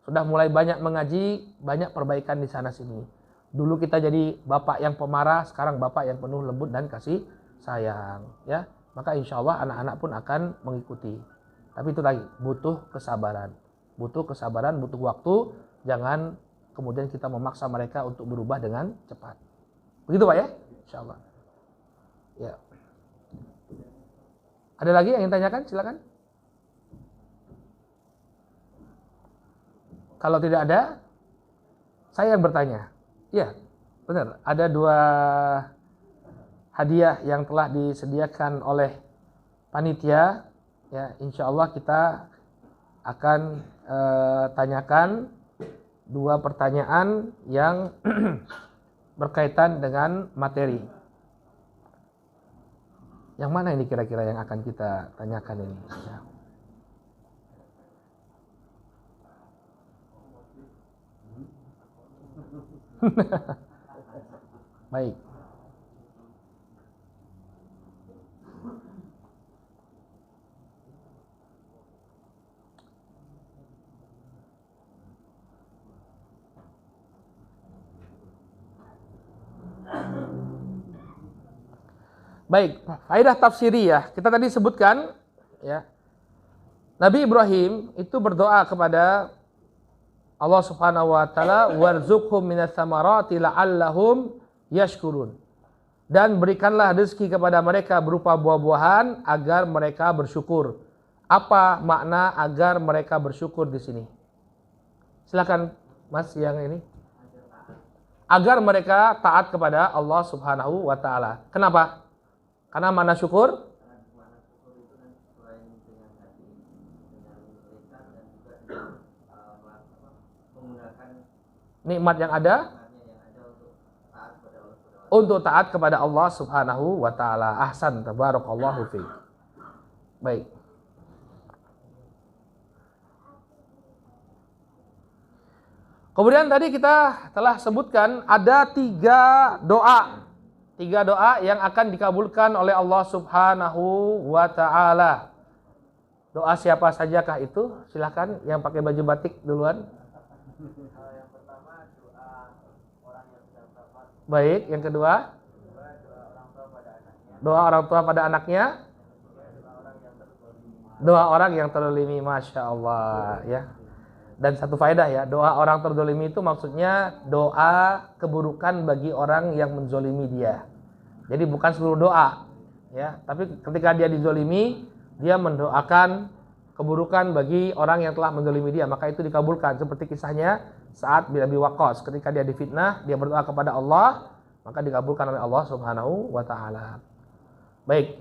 sudah mulai banyak mengaji, banyak perbaikan di sana sini. Dulu kita jadi bapak yang pemarah, sekarang bapak yang penuh lembut dan kasih sayang, ya. Maka insya Allah anak-anak pun akan mengikuti. Tapi itu lagi, butuh kesabaran, butuh waktu. Jangan kemudian kita memaksa mereka untuk berubah dengan cepat. Begitu Pak ya? Insya Allah. Ya. Ada lagi yang ingin tanyakan? Silakan. Kalau tidak ada, saya yang bertanya. Iya, benar. Ada 2 hadiah yang telah disediakan oleh panitia. Ya, insya Allah kita akan tanyakan 2 pertanyaan yang berkaitan dengan materi. Yang mana ini kira-kira yang akan kita tanyakan ini? Ya. Baik. Baik, faedah tafsiriyah. Kita tadi sebutkan ya. Nabi Ibrahim itu berdoa kepada Allah Subhanahu wa taala, warzuqhum minas samarati la'allahum yashkurun. Dan berikanlah rezeki kepada mereka berupa buah-buahan agar mereka bersyukur. Apa makna agar mereka bersyukur di sini? Silakan Mas yang ini. Agar mereka taat kepada Allah Subhanahu wa taala. Kenapa? Karena makna syukur nikmat yang ada untuk taat kepada Allah Subhanahu wa taala. Ahsan, tabarakallahu fiik. Baik. Kemudian tadi kita telah sebutkan ada tiga doa yang akan dikabulkan oleh Allah Subhanahu wa taala. Doa siapa sajakah itu? Silakan yang pakai baju batik duluan. Yang pertama doa orang yang sedang wafat. Baik, yang kedua doa orang tua pada anaknya. Doa orang yang terzalimi, masya Allah ya. Dan satu faedah ya, doa orang terzalimi itu maksudnya doa keburukan bagi orang yang menzolimi dia. Jadi bukan seluruh doa ya, tapi ketika dia dizolimi, dia mendoakan keburukan bagi orang yang telah menzalimi dia, maka itu dikabulkan. Seperti kisahnya Sa'ad bin Abi Waqqas, ketika dia difitnah, dia berdoa kepada Allah, maka dikabulkan oleh Allah Subhanahu wa taala. Baik.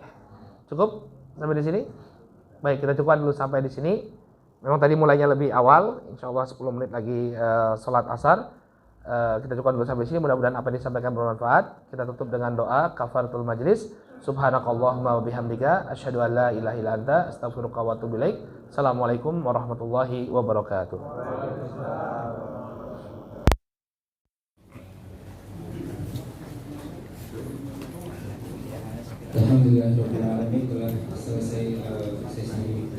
Cukup sampai di sini? Baik, kita cukupkan dulu sampai di sini. Memang tadi mulainya lebih awal, insyaallah 10 menit lagi salat asar. Kita cukupkan dulu sampai sini. Mudah-mudahan apa yang disampaikan bermanfaat. Kita tutup dengan doa kafaratul majlis. Subhanakallahumma wa bihamdika asyhadu an la ilaha illa anta astaghfiruka wa atubu ilaik. Assalamualaikum warahmatullahi wabarakatuh. Alhamdulillah, telah selesai sesi